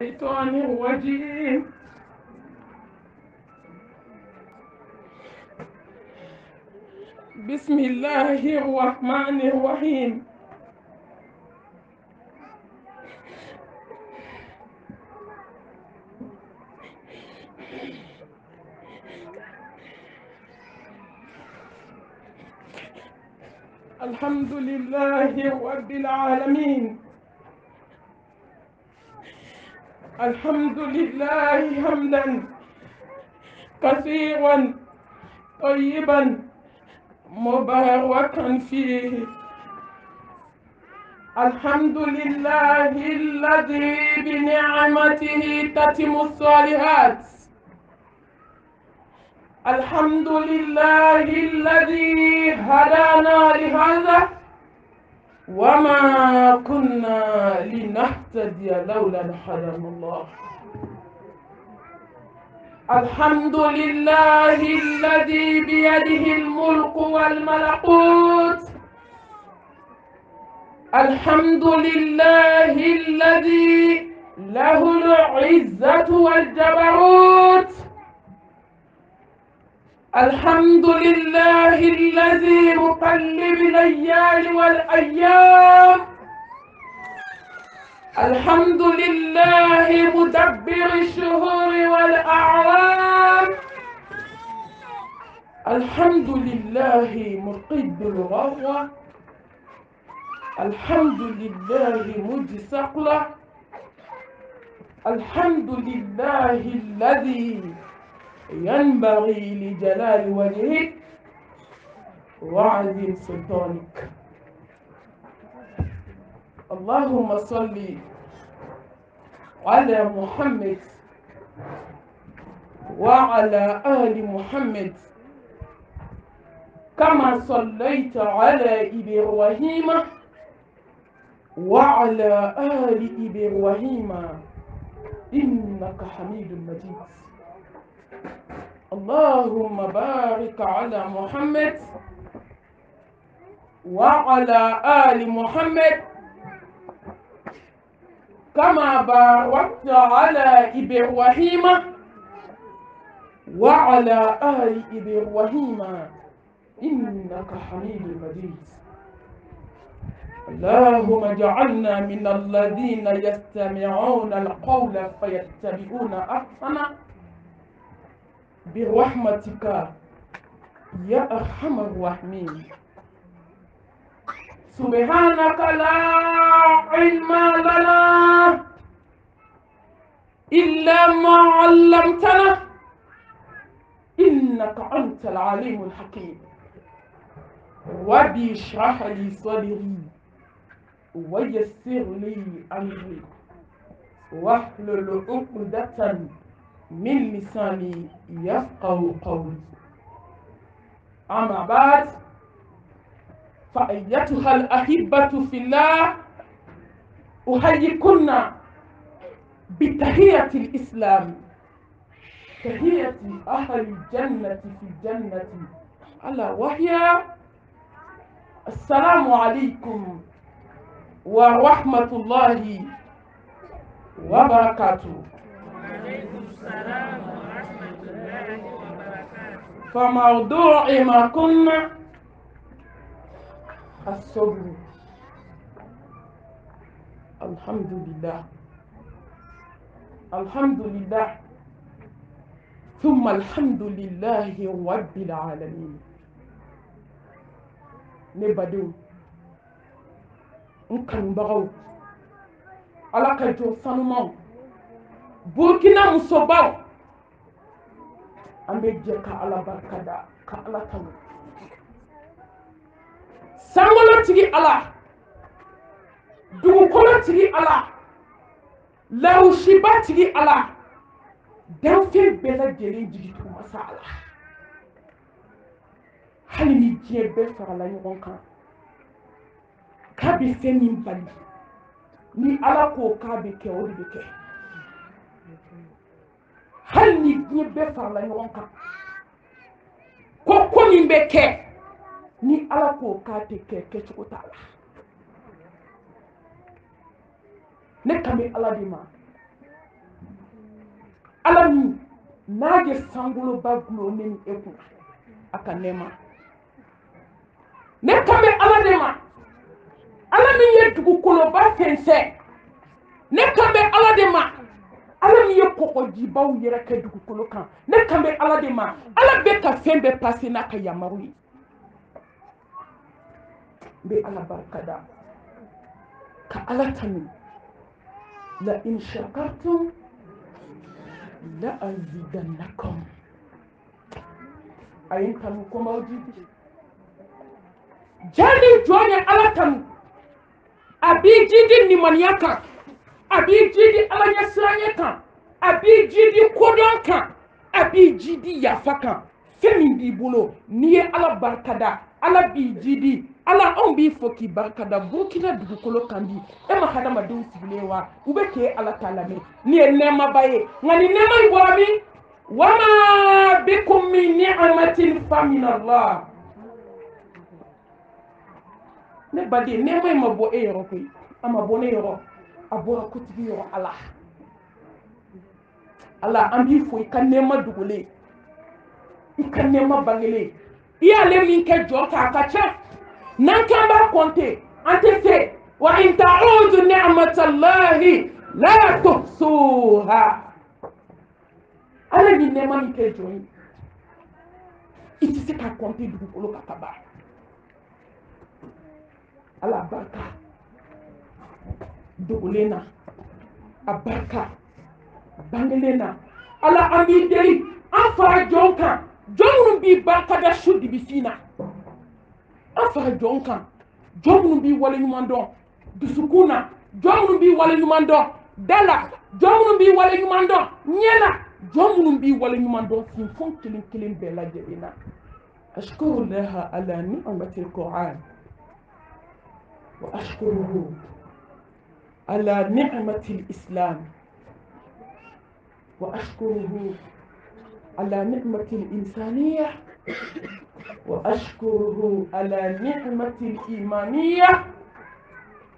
الشيطان الرجيم. بسم الله الرحمن الرحيم. الحمد لله رب العالمين. الحمد لله حمدا كثيرا طيبا مباركا فيه. الحمد لله الذي بنعمته تتم الصالحات. الحمد لله الذي هدانا لهذا وما كنا لنهتدي لولا أن هدانا الله. الحمد لله الذي بيده الملك والملكوت. الحمد لله الذي له العزة والجبروت. الحمد لله الذي مقلب الليالي والأيام. الحمد لله مدبر الشهور والأعوام. الحمد لله مقد الغروة. الحمد لله مجزي الثقلة. الحمد لله الذي ينبغي لجلال وجهك وعظيم سلطانك. اللهم صل على محمد وعلى آل محمد كما صليت على إبراهيم وعلى آل إبراهيم إنك حميد مجيد. اللهم بارك على محمد وعلى آل محمد كما باركت على إبراهيم وعلى آل إبراهيم إنك حميد مجيد. اللهم اجعلنا من الذين يستمعون القول فيتبعون أحسنه برحمتك يا أرحم الراحمين. سبحانك لا علم لنا إلا ما علمتنا إنك أنت العليم الحكيم. رب اشرح لي صدري ويسر لي أمري واحلل عقدة من لساني يفقه قولي. أما بعد، فأيتها الأحبة في الله، أحييكن بتحية الإسلام، تحية أهل الجنة في الجنة، ألا وهي السلام عليكم ورحمة الله وبركاته. وعليكم السلام ورحمة الله وبركاته. فموضوع ما كنا الصبر. الحمد لله، الحمد لله، ثم الحمد لله رب العالمين. نبدو نكنبغو على كيتو سانمو Burkina musobaw ambe je ka ala barkada ka ala taw sangolo tigi ala dugukolo tigi ala lawshiba tigi ala danfe bela jeli jigi tu masala hali ni je be farala ɲɔgɔn kan ka bi fɛn min bali ni ala ko ka bi kɛ o de bi kɛ. hali ni diɲɛ bɛɛ farala ɲɔgɔn kan ko min bɛ kɛ ni ala ko k'a tɛ kɛ kɛcogo t'a la. ne kan bɛ ala de ma ala min n'a ye sankoloba gulonne ni e kun a ka nɛɛma ne kan bɛ ala de ma ala min ye dugukoloba fɛnsɛ ne kan bɛ ala de ma ala min ye kɔgɔjibaw yɛrɛ kɛ dugukolo kan ne kan bɛ ala de ma ala bɛ ka fɛn bɛɛ pase n'a ka yamaru ye n bɛ ala barikada ka ala tanu la in shakartum la azidannakum a ye n tanu ko m'aw jidi jani jɔn ye ala tanu a b'i jidi nimaniya kan a b'i jidi ala ɲɛsiranɲɛ kan a b'i jidi kodɔn kan a b'i jidi yafa kan fɛn min b'i bolo n'i ye ala barikada ala b'i jidi ala anw b'i fɔ k'i barikada burukina dugukolo kan bi e ma hadamadenw sigilen wa u bɛ k'e ala ta lamɛn ni ye nɛɛmaba ye nka ni nɛɛma in bɔra min wama bikum min ni'matin fa min Allah ne baden nɛɛma in ma bɔ e yɔrɔ koyi a ma bɔ ne yɔrɔ a bɔra kotigi yɔrɔ ala ala an b'i fɔ i ka nɛɛma dogolen i ka nɛɛma bangelen i y'ale min kɛ jɔ kɛ a ka ca n'an k'an b'a kɔnte an tɛ se wa in ta'udu ni'matallahi la tuhsuha ala ni nɛɛma min kɛ jɔn ye i tɛ se k'a kɔnte dugukolo kan ka ban ala barika dogolen na a barika bangelen na ala an b'i deli an fara jɔn kan jɔn minnu b'i barikada su dibisi na an fara jɔn kan jɔn minnu b'i wale ɲuman dɔn dusukun na jɔn minnu b'i wale ɲuman dɔn da la jɔn minnu b'i wale ɲuman dɔn ɲɛ la jɔn minnu b'i wale ɲuman dɔn sinfɔn kelen kelen bɛɛ lajɛlen na ashkuru laha ala ni'matil qur'an wa ashkuruhu ala ni'matil islam wa ashkuruhu ala ni'matil insaniyah وأشكره على نعمة الإيمانية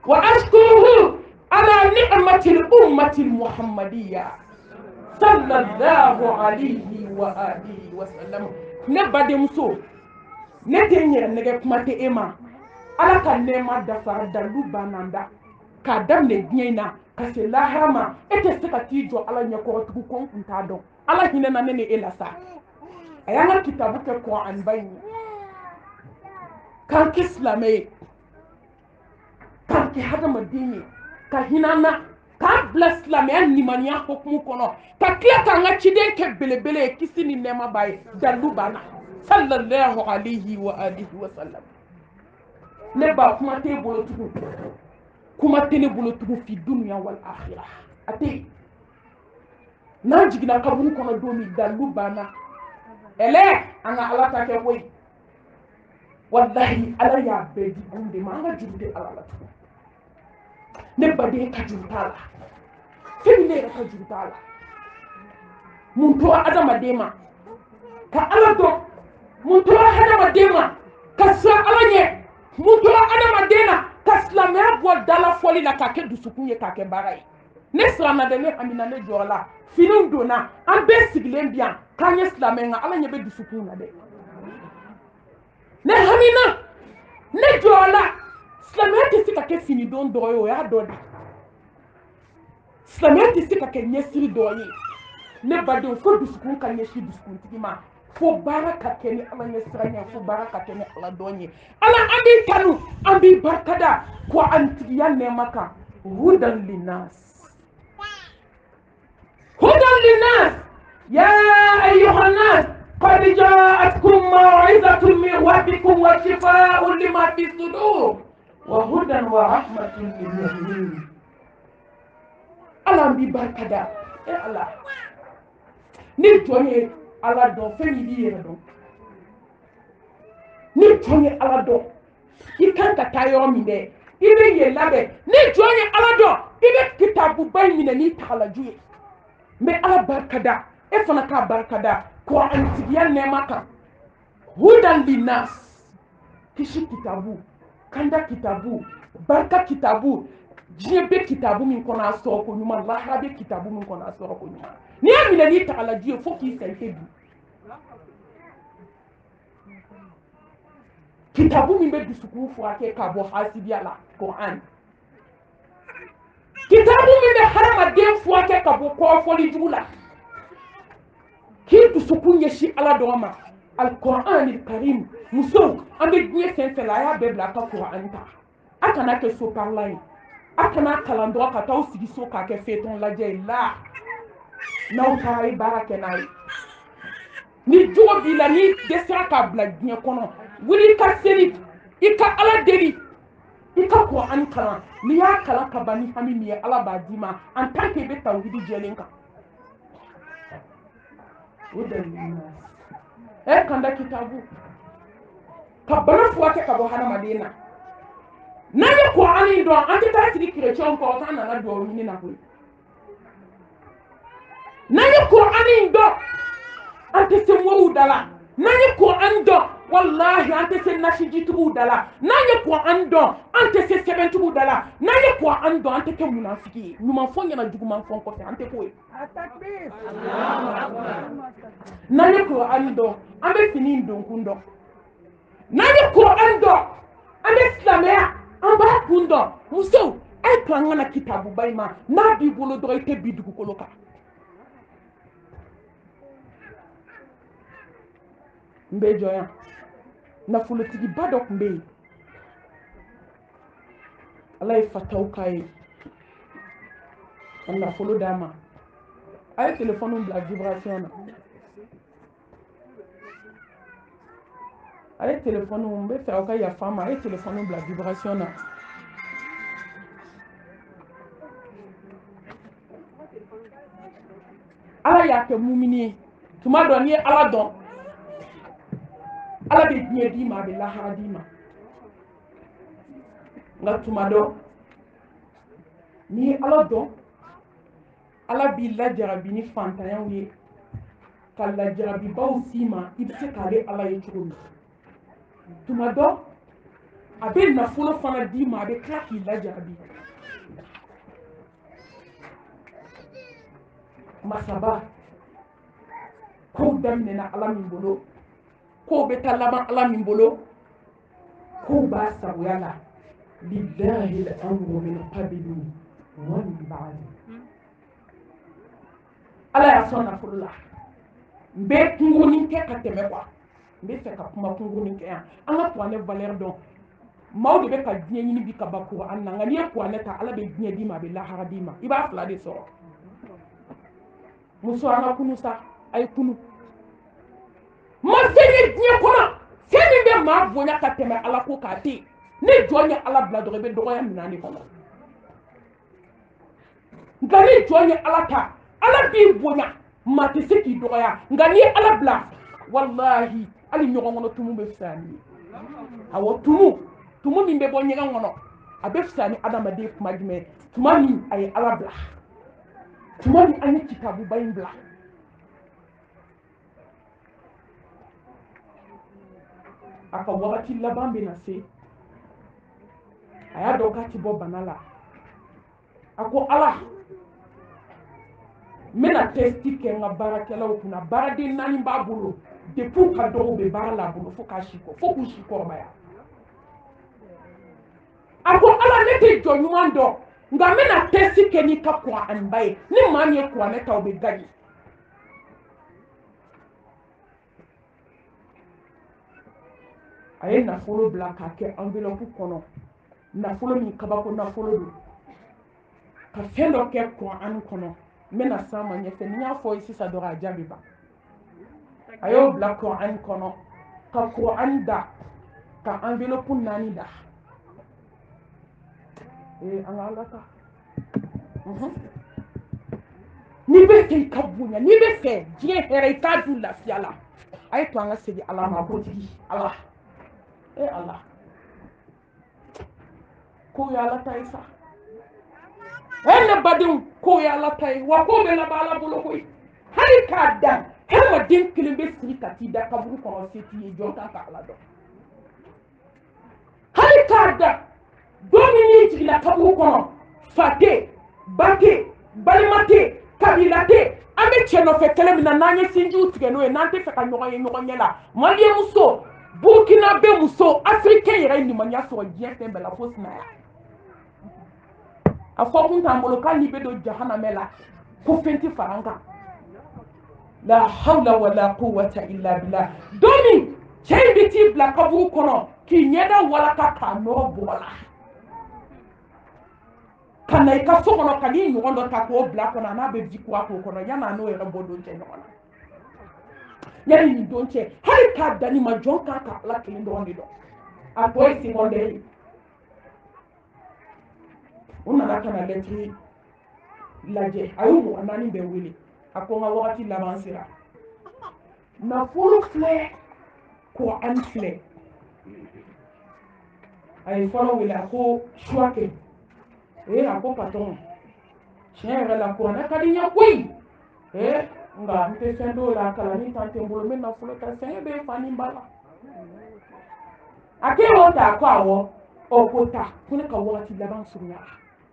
وأشكره على نعمة الأمة المحمدية صلى الله عليه وآله وسلم نبدأ مسو نتنير نجكمة إما على كنما دفع دلو باندا كدم نجينا كسلاهما إتسكتيجو على نيكوتكم كنتادو على هنا نني إلاسا ayanga kitabu ke Qur'an bayni kan kislame kan ki hadama dini ka hinana ka blaslame ni maniya hukumu kono ka kila ka nga ciden ke belebele kisini nema bay dalu bana sallallahu alayhi wa alihi wa sallam ne ba kuma te bolo tugu kuma te ne bolo tugu fi dunya wal akhirah ate na jigina kaburu kono domi dalu bana ele anga ala ta ke koy wallahi ala ya be di bunde ma nga jurde ala la tu ne bade ka jurtala fini ne ka jurtala mun to adama dema ka ala do mun to adama dema ka sa ala nye mun to adama dena ka slamya bo dala foli la ka ke dusukun ye ka ke baray ne slama de ne amina ne jola finin dona an be sigilen biyan kan ye slamenga ala nya be dusukun na de ne hamina ne jola slamya te sika ke fini don doyo ya dodi slamya te sika ke nyesiri doyi ne bade fo dusukun kan ye shi dusukun tigima fo baraka ke ni ala nya siranya fo baraka ke ni ala donye ala ambi kanu ambi barkada ko antiya ne maka hudan linas هدى للناس يا أيها الناس قد جاءتكم موعظة من ربكم وشفاء لما في الصدور وهدى ورحمة للمؤمنين Allah barkada Allah ni joye ala do femi di yere do ni joye ala do ikanta tayo mi de ibe ye labe ni joye ala do ibe kitabu bay mi ni takala juye mais ala barkada e fana ka barkada ko antigiyan ne maka hudan linas kishi kitabu kanda kitabu barka kitabu diɲɛ bɛ kitabu min kɔnɔ a sɔrɔ ko ɲuman lahara bɛ kitabu min kɔnɔ a sɔrɔ ko ɲuman n'i y'a minɛ n'i tagala ji ye fo k'i sa i tɛ bi kitabu min bɛ dusukun furakɛ k'a bɔ hasidiya la Kuran kitabu min bɛ hadamaden furakɛ ka bɔ kɔrɔfɔli jugu la k'i dusukun ɲɛsin ala dɔrɔn ma Al-Quran Karim musow an bɛ diɲɛ fɛn fɛn la a y'a bɛɛ bila a ka Kuran ta a kana kɛ so parla ye a kana kalan dɔrɔn ka t'aw sigi so k'a kɛ feuilleton lajɛ ye la n'aw taara i baara kɛ n'a ye ni jogo b'i la ni dɛsɛra k'a bila diɲɛ kɔnɔ wuli i ka seli i ka ala deli i ka Kuran kalan n'i y'a kalan ka ban ni hami min ye ala b'a d'i ma en tant que i bɛ tawhidi jɛlen kan o dalilin na kanda kitabu ka bana furakɛ ka bɔ hadamaden na n'an ye Kuran dɔn an tɛ taa sigi chrétien kɔrɔ k'an nana duwawu ɲini na koyi n'an ye Kuran dɔn an tɛ se mɔriw da la n'an ye Kuran dɔn wallahi an tɛ se nasijitigiw da la n'an ye Kuran dɔn an tɛ se sɛbɛntigiw da la n'an ye Kuran dɔn an tɛ kɛ munafiki ye ɲuman fɔ ɲɛna juguman fɔ kɔfɛ an tɛ k'o ye n'an ye Kuran dɔn an bɛ fini donkun dɔn n'an ye Kuran dɔn an bɛ silamɛya an b'a kun dɔn musow a ye to an kana kitabuba in ma n'a b'i bolo dɔrɔn i tɛ bi dugukolo kan n bɛ jɔ yan nafolotigiba dɔ tun bɛ yen ala ye fataw k'a ye ka nafolo d'a ma a ye telefɔni bila vibration na a ye telefɔni n bɛ fɛ aw ka yafa n ma a ye telefɔni bila vibration na ala y'a kɛ mumini ye tuma dɔ n'i ye ala dɔn ala bɛ diɲɛ d'i ma a bɛ lahara d'i ma nka tuma dɔ n'i ye ala dɔn ala b'i lajarabi ni fantanyaw ye ka lajarabibaw s'i ma i bɛ se k'ale ala ye cogo min tuma dɔ a bɛ nafolo fana d'i ma a bɛ tila k'i lajarabi masaba kow daminɛna ala min bolo kow bɛ taa laban ala min bolo kow b'a sagoya la lillahi al-amru min qablu wa min ba'd ala y'a sɔn nafolo la n bɛ kunkurunin kɛ ka tɛmɛ quoi n bɛ fɛ ka kuma kunkurunin kɛ yan an ka kuranɛ valeur dɔn maaw de bɛ ka diɲɛ ɲini bi ka ban kuran na nka n'i ye kuranɛ ta ala bɛ diɲɛ d'i ma a bɛ lahara d'i ma i b'a fila de sɔrɔ muso an ka kunu sa a ye kunu ma fɛn ye diɲɛ kɔnɔ fɛn min bɛ maa bonya ka tɛmɛ ala ko k'a tɛ yen ni jɔn ye ala bila dɔrɔn i bɛ dɔgɔya minɛn de kɔnɔ nka ni jɔn ye ala ta ala b'i bonya maa tɛ se k'i dɔgɔya nka n'i ye ala bila walahi hali ɲɔgɔn kɔnɔ tumu bɛ fisaya ni ye awɔ tumu min bɛ bɔ ɲɛgɛn kɔnɔ a bɛ fisaya ni adamaden kuma jumɛn tuma min a ye ala bila tuma min an ye kitabuba in bila a ka wagati laban bɛ na se a y'a dɔn k'a ti bɔ bana la a ko ala n bɛna testi kɛ n ka baarakɛlaw kunna baaraden 4 b'a bolo depuis ka dɔgɔ u bɛ baara la a bolo fo k'u si kɔrɔbaya a ko ala ne tɛ jɔ ɲuman dɔn nka n bɛna testi kɛ n'i ka kuranba ye ni maa min ye kuranɛ ta o bɛ gagner a ye nafolo bila k'a kɛ enveloppe kɔnɔ nafolo min kabako nafolo don ka fɛn dɔ kɛ kuran kɔnɔ n bɛna s'an ma ɲɛfɛ ni y'a fɔ ye sisan dɔrɔn a jaabi ban a y'o bila kuran kɔnɔ ka kuran da ka enveloppe 4 da an ka ala ta n'i bɛ fɛ i ka bonya n'i bɛ fɛ diɲɛ hɛrɛ i k'a dun lafiya la a ye to an ka segin ala ma ko tigi ala ala ko ye ala ta ye sa ne badenw ko ye ala ta ye wa ko bɛ laban ala bolo koyi hali k'a dan hadamaden kelen bɛ sigi ka t'i da kaburu kɔnɔ se t'i ye jɔn kan ka ala dɔn hali k'a dan don min n'i jiginna kaburu kɔnɔ fate bate balimate kabilate ame cheno fe kele mina nanye sinju tigeno e nante fe ka nyogon yela mali muso Burkina be muso africain yere ni manya so bien tembe la fausse na ya afo kun tambolo kan ni be do jahannamela ko fenti faranga la hawla wala quwwata illa billah domi chembiti bla kaburu kono ki nyeda wala ka no bola kana ika so kono kali nyondo ta ko bla kono na be vikwa ko kono yana no yere bodo je no yari ni donche hari ka dani ma jonka ka la kilindo ndi do a boy si monde una la kana letri laje ayu anani be wili akoma wakati l'avancera na fulu fle ko an fle ay folo wila ko chouake ako patron chien la ko na kadinya koy nga mpe fendo la kala ni tante mbolo men na fulu ka sen be fani mbala ake wota ko awo okota kuna ka wakati l'avancera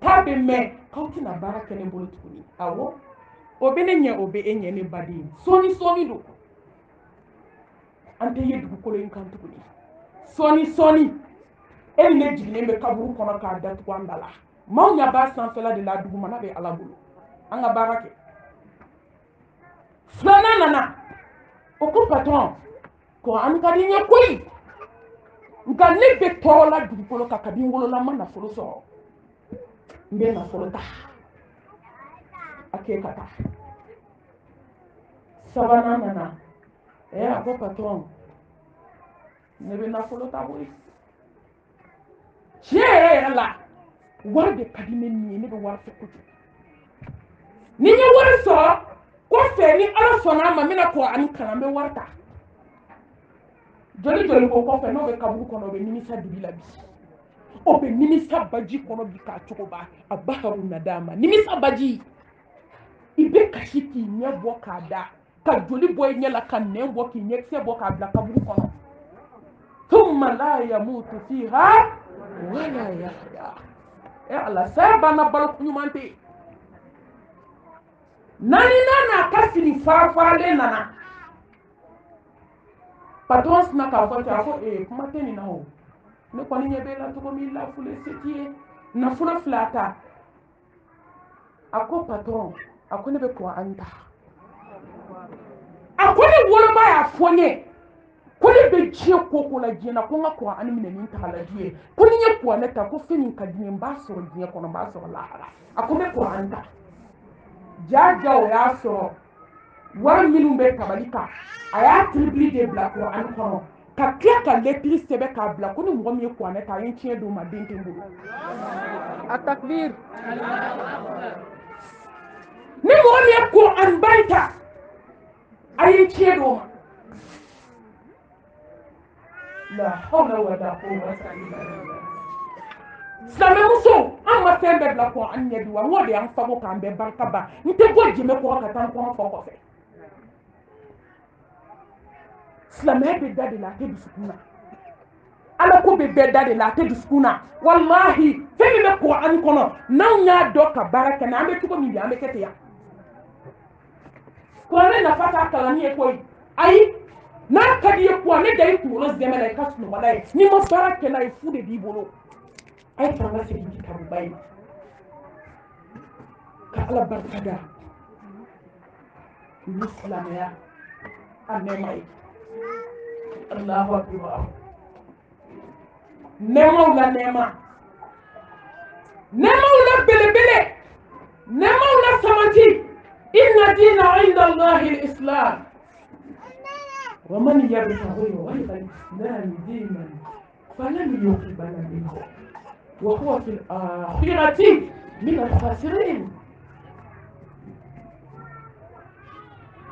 tabe me kauti na baraka ne mbolo tukuni awo obenenya obe enye ne badi soni do ante yedu ko len kan tukuni soni elle jigine be kaburu kono ka dat ko andala mawnya ba san fela de la dugu mana be alabulu anga barake flana nana o ko patron ko an ka dinya koyi nga ne be tola dugu ko ka kabin wolo la mana folo so mbe na folo ta ake kata sabana nana ako patron ne be na folo ta boy chere la war de kadime ni ne be war fe kutu ni nya war so ko fe ni ala so na ma mina ko an kana me warta joli ko fe no be kabu ko no be nimisa dibila bi o be nimisa baji ko no bi ka chokoba abaharu nadama nimisa baji ibe kashiki nye boka da ka joli boy nye la kan ne boki nye se boka bla ka bu kono thumma la yamutu fiha wala yahya ala saba na bal kunyumante nani nana kasini farfale nana patrons na ka fota ko kuma teni na ho ne ko ni nyebe la to ko mi la fule setie na fula flata ako patron akone be ko anta akone wolo ba ya fonye kone be jie koko la jie na ko nga ko ani mine ni ntala die kone nye ko na ta ko fini ka die mba so die ko no ba so la hala akone ko anta jaja o ya so war minum be kabalika aya tripli de black ko an kono ka kya ka letri sebe ka black ko ni mo mi ko na ta yin chie do ma dente mbulu atakbir ni mo mi ko an baita ayi chiedo ma la hawla wala quwwata illa billah same muso amma tembe bla ko an yedu wa ngode an fabo kan be barka ba nte go jime ko ka tan ko fo fe same be dade la te bisukuna ala ko be dade la te bisukuna wallahi femi be ko an kono na nya do ka baraka na ambe tuko mi ambe kete ya ko ne na fata kala ni ko ai na kadi ko ne dai ko lo zemela ka sunu wala ni mo baraka na ifude di bolo ay tanga se di tabu bay ka ala barkada islam ya anemay Allahu akbar nemo la nema bele nemo la samanti inna dina inda Allah al-islam wa man yabtaghi ghayra al-islam dinan falan yuqbal minhu wa huwa fil akhirati min al-khasirin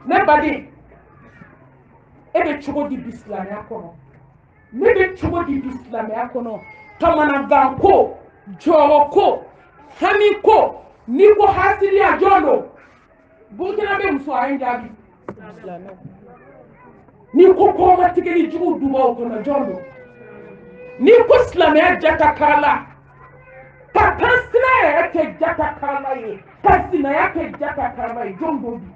nebadi ebe chugo di islam yakono nebe chugo di islam yakono tamana ganko joko hamiko niko hasili ya jondo Burkina be muso ayin jabi ni ko ko matigeli jugu duma ko na jondo ni ko islam ya jata kala ka kansina yɛrɛ kɛ jata karama ye ka sinaya kɛ jata karama ye jɔn do bi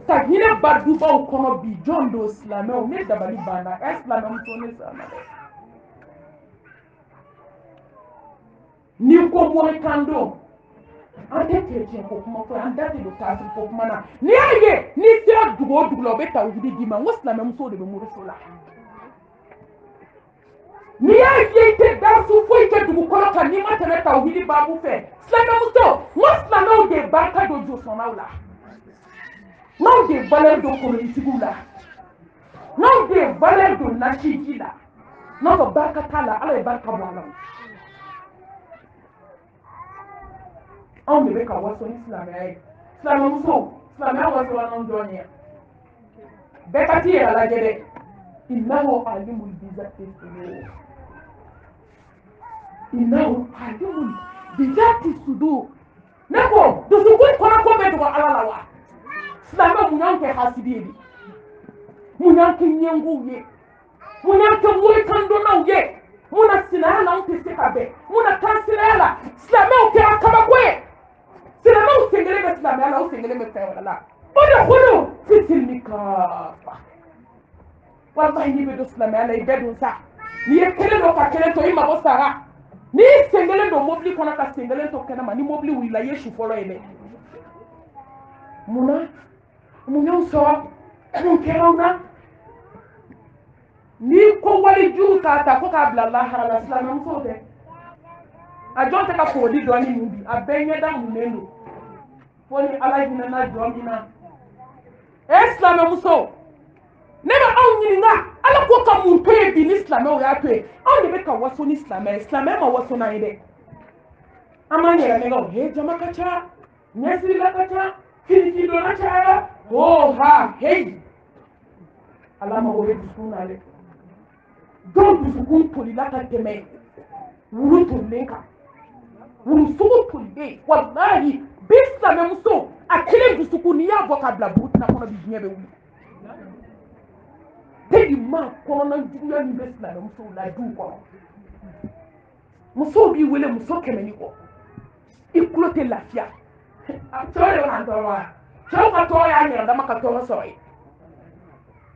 ka hinɛ ba dubaw kɔnɔ bi jɔn do silamɛw ne dabali banna silamɛmuso ne sanna dɛ ni ko morikan don an tɛ chrétien ko kuma fɔ an da tɛ don kafiri ko kuma na n'i y'a ye n'i sera dugu o dugu la o bɛ tawhidi d'i ma n ko silamɛmusow de bɛ moriso la n'i y'a ye i tɛ darasu foyi kɛ dugukolo kan n'i ma tɛmɛ tawhidi baabu fɛ silamɛmuso n ko silamɛw de barika don josɔnnaw la n'aw de valeur don kolonitigiw la n'aw de valeur don nasiji la n'aw ka barika t'a la ala ye barika bɔ a la anw de bɛ ka waso ni silamɛya ye silamɛmusow silamɛya waso anw jɔn ye bɛɛ ka t'i yɛrɛ lajɛ dɛ innahu alimul bizati sudur innahu alimul bizati sudur ne ko dusukun kɔnɔ ko bɛ dogo ala la wa silamɛ mun y'an kɛ hasidi ye de mun y'an kɛ ɲɛngow ye mun y'an kɛ morikandonnaw ye mun na sinaya la anw tɛ se ka bɛn mun na kansinaya la silamɛw kɛra kabako ye silamɛw sen kelen bɛ silamɛya la aw sen kelen bɛ fɛn wɛrɛ la o de kolo fitilini kaafa walahi n'i bɛ don silamɛya la i bɛɛ don sa n'i ye kelen dɔ ka kelen to i mago sara n'i sen kelen don mobili kɔnɔ ka sen kelen to kɛnɛma ni mobili wulila i ye su fɔlɔ ye dɛ munna mun y'aw sɔrɔ mun kɛra aw na n'i ko walijuw k'a ta ko k'a bila lahara la silamɛmusow tɛ a jɔn tɛ ka koodi dɔɔni mun bi a bɛɛ ɲɛda munnen don fo ni ala hinɛna jɔn min na silamɛmuso ne bɛ aw ɲininka ala ko ka mun to yen bi ni silamɛw y'a to yen anw de bɛ ka waso ni silamɛ ye silamɛ ma waso n'an ye dɛ an b'an yɛrɛ nɛgɛ jama ka ca ɲɛsirila ka ca finikidonna cayara ha hei ala mago bɛ dusukun na dɛ dɔw dusukun tolila ka tɛmɛ wulu tolilen kan wulu sugu tolilen walahi bi silamɛmuso a kelen dusukun n'i y'a bɔ k'a bila burukina kɔnɔ bi diɲɛ bɛ wuli tegi maa kɔnɔna juguya min bɛ silamɛmusow la duw kɔnɔ musow b'i wele muso kɛmɛ ni kɔ i tulo tɛ lafiya cɛw de bɛna tɔɔrɔ wa cɛw ka tɔɔrɔ y'a yɛrɛ dama ka tɔɔrɔ sɔrɔ ye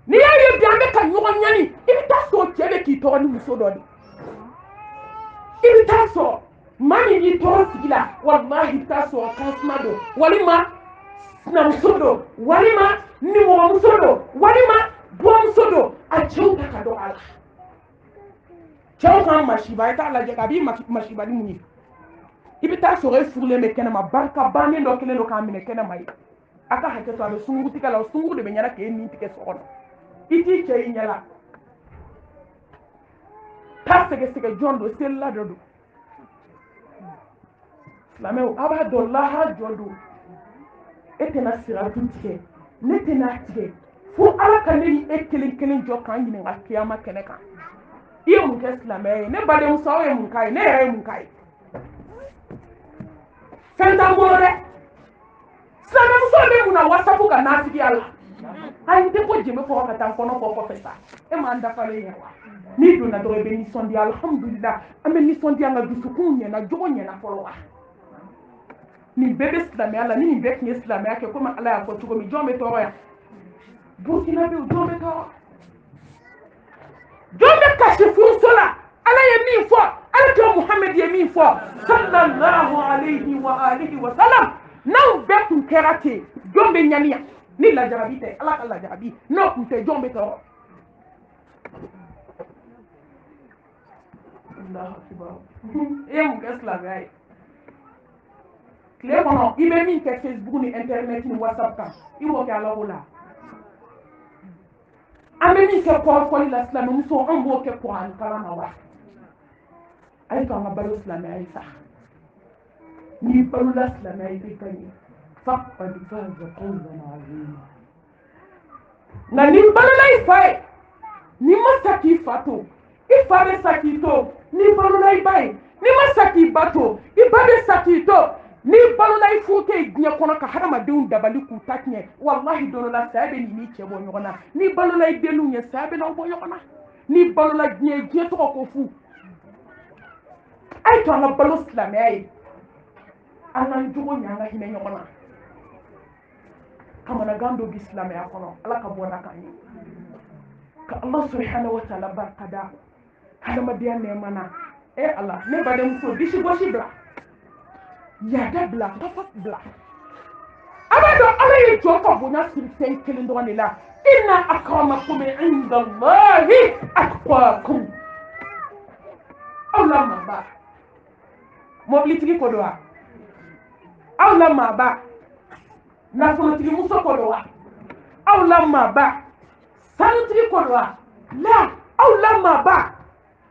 n'i y'a ye bi an bɛ ka ɲɔgɔn ɲani i bɛ taa sɔrɔ cɛ bɛ k'i tɔɔrɔ ni muso dɔ de i bɛ taa sɔrɔ maa min b'i tɔɔrɔ sigi la walahi i bɛ taa sɔrɔ kansuma don walima sinamuso don walima nimɔgɔmuso don walima buranmuso don a cɛw ta ka dɔgɔ a la cɛw kan masiba i t'a lajɛ k'a b'i masiba ni mun ye i bɛ taa sɔrɔ e furulen bɛ kɛnɛma barika bannen dɔ kelen don k'a minɛ kɛnɛma ye a ka hakɛ to a bɛ sunkuru tigɛ la o sunkuru de bɛ ɲɛna k'e nin tigɛ so kɔnɔ i t'i cɛ i ɲɛ la taa sɛgɛsɛgɛ jɔn don selila dɔ don silamɛw a b'a dɔn lahara jɔ don e tɛna siratu tigɛ ne tɛna tigɛ fo ala ka ne ni e kelen kelen jɔ k'an ɲininka kiyama kɛnɛ kan i ye mun kɛ silamɛya ye ne badenmuso aw ye mun k'a ye ne yɛrɛ ye mun k'a ye fɛn t'an bolo dɛ silamɛmuso bɛ mun na wasapu ka nafigiya la ayi tɛ ko jɛmɛ fɔ ka taa kɔnɔ kɔ kɔfɛ sa e m'an dafalen ye wa n'i donna dɔrɔn i bɛ nisɔndiya alhamdulilah an bɛ nisɔndiya an ka dusukun ɲɛna jogo ɲɛna fɔlɔ wa nin bɛɛ bɛ silamɛya la ni nin bɛɛ tun ye silamɛya kɛ komi ala y'a fɔ cogo min jɔn bɛ tɔɔrɔ yan burukina bɛ yen jɔn bɛ tɔɔrɔ jɔn bɛ kasi furuso la ala ye min fɔ alakira muhammed ye min fɔ sallallahu alayhi wa alihi wa sallam n'anw bɛɛ tun kɛra ten jɔn bɛ ɲaniya ni lajarabi tɛ ala ka lajarabi n'o tun tɛ jɔn bɛ tɔɔrɔ e ye mun kɛ silamɛya ye tile kɔnɔ i bɛ min kɛ facebook ni internet ni whatsapp kan i b'o kɛ ala ko la an bɛ min kɛ kɔrɔfɔli la silamɛmuso an b'o kɛ kuran kalan na wa a ye to an ka balo silamɛya ye sa n'i balola silamɛya ye i bɛ ka ɲɛ faqad faza fawzan azima nka n'i balola i fa ye n'i ma sa k'i fa to i fa bɛ sa k'i to n'i balola i ba ye n'i ma sa k'i ba to i ba bɛ sa k'i to n'i balola i furukɛ ye diɲɛ kɔnɔ ka hadamadenw dabali k'u ta tiɲɛ walahi don dɔ la saya bɛ n'i cɛ bɔ ɲɔgɔn na n'i balola i denninw ye saya bɛ n'aw bɔ ɲɔgɔn na n'i balola diɲɛ tɔgɔ ko fu ay to nga balo silamɛ anan jogo nyanga hinɛ ɲɔgɔn na kamana gando bi silamɛya kɔnɔ ala ka bɔ na kan ye ka Allah subhanahu wa ta'ala barkada hadamadenya nɛɛma na Allah ne badenmuso disi gosi bila yada bila kafa bila aba dɔn ala ye jɔ ka bonya siri fɛn kelen dɔrɔn de la inna akramakum inda Allahi atqakum aw la maba mobilitigi ko don wa aw la maba nafolotigi muso ko don wa aw la maba sanutigi ko don wa la aw la maba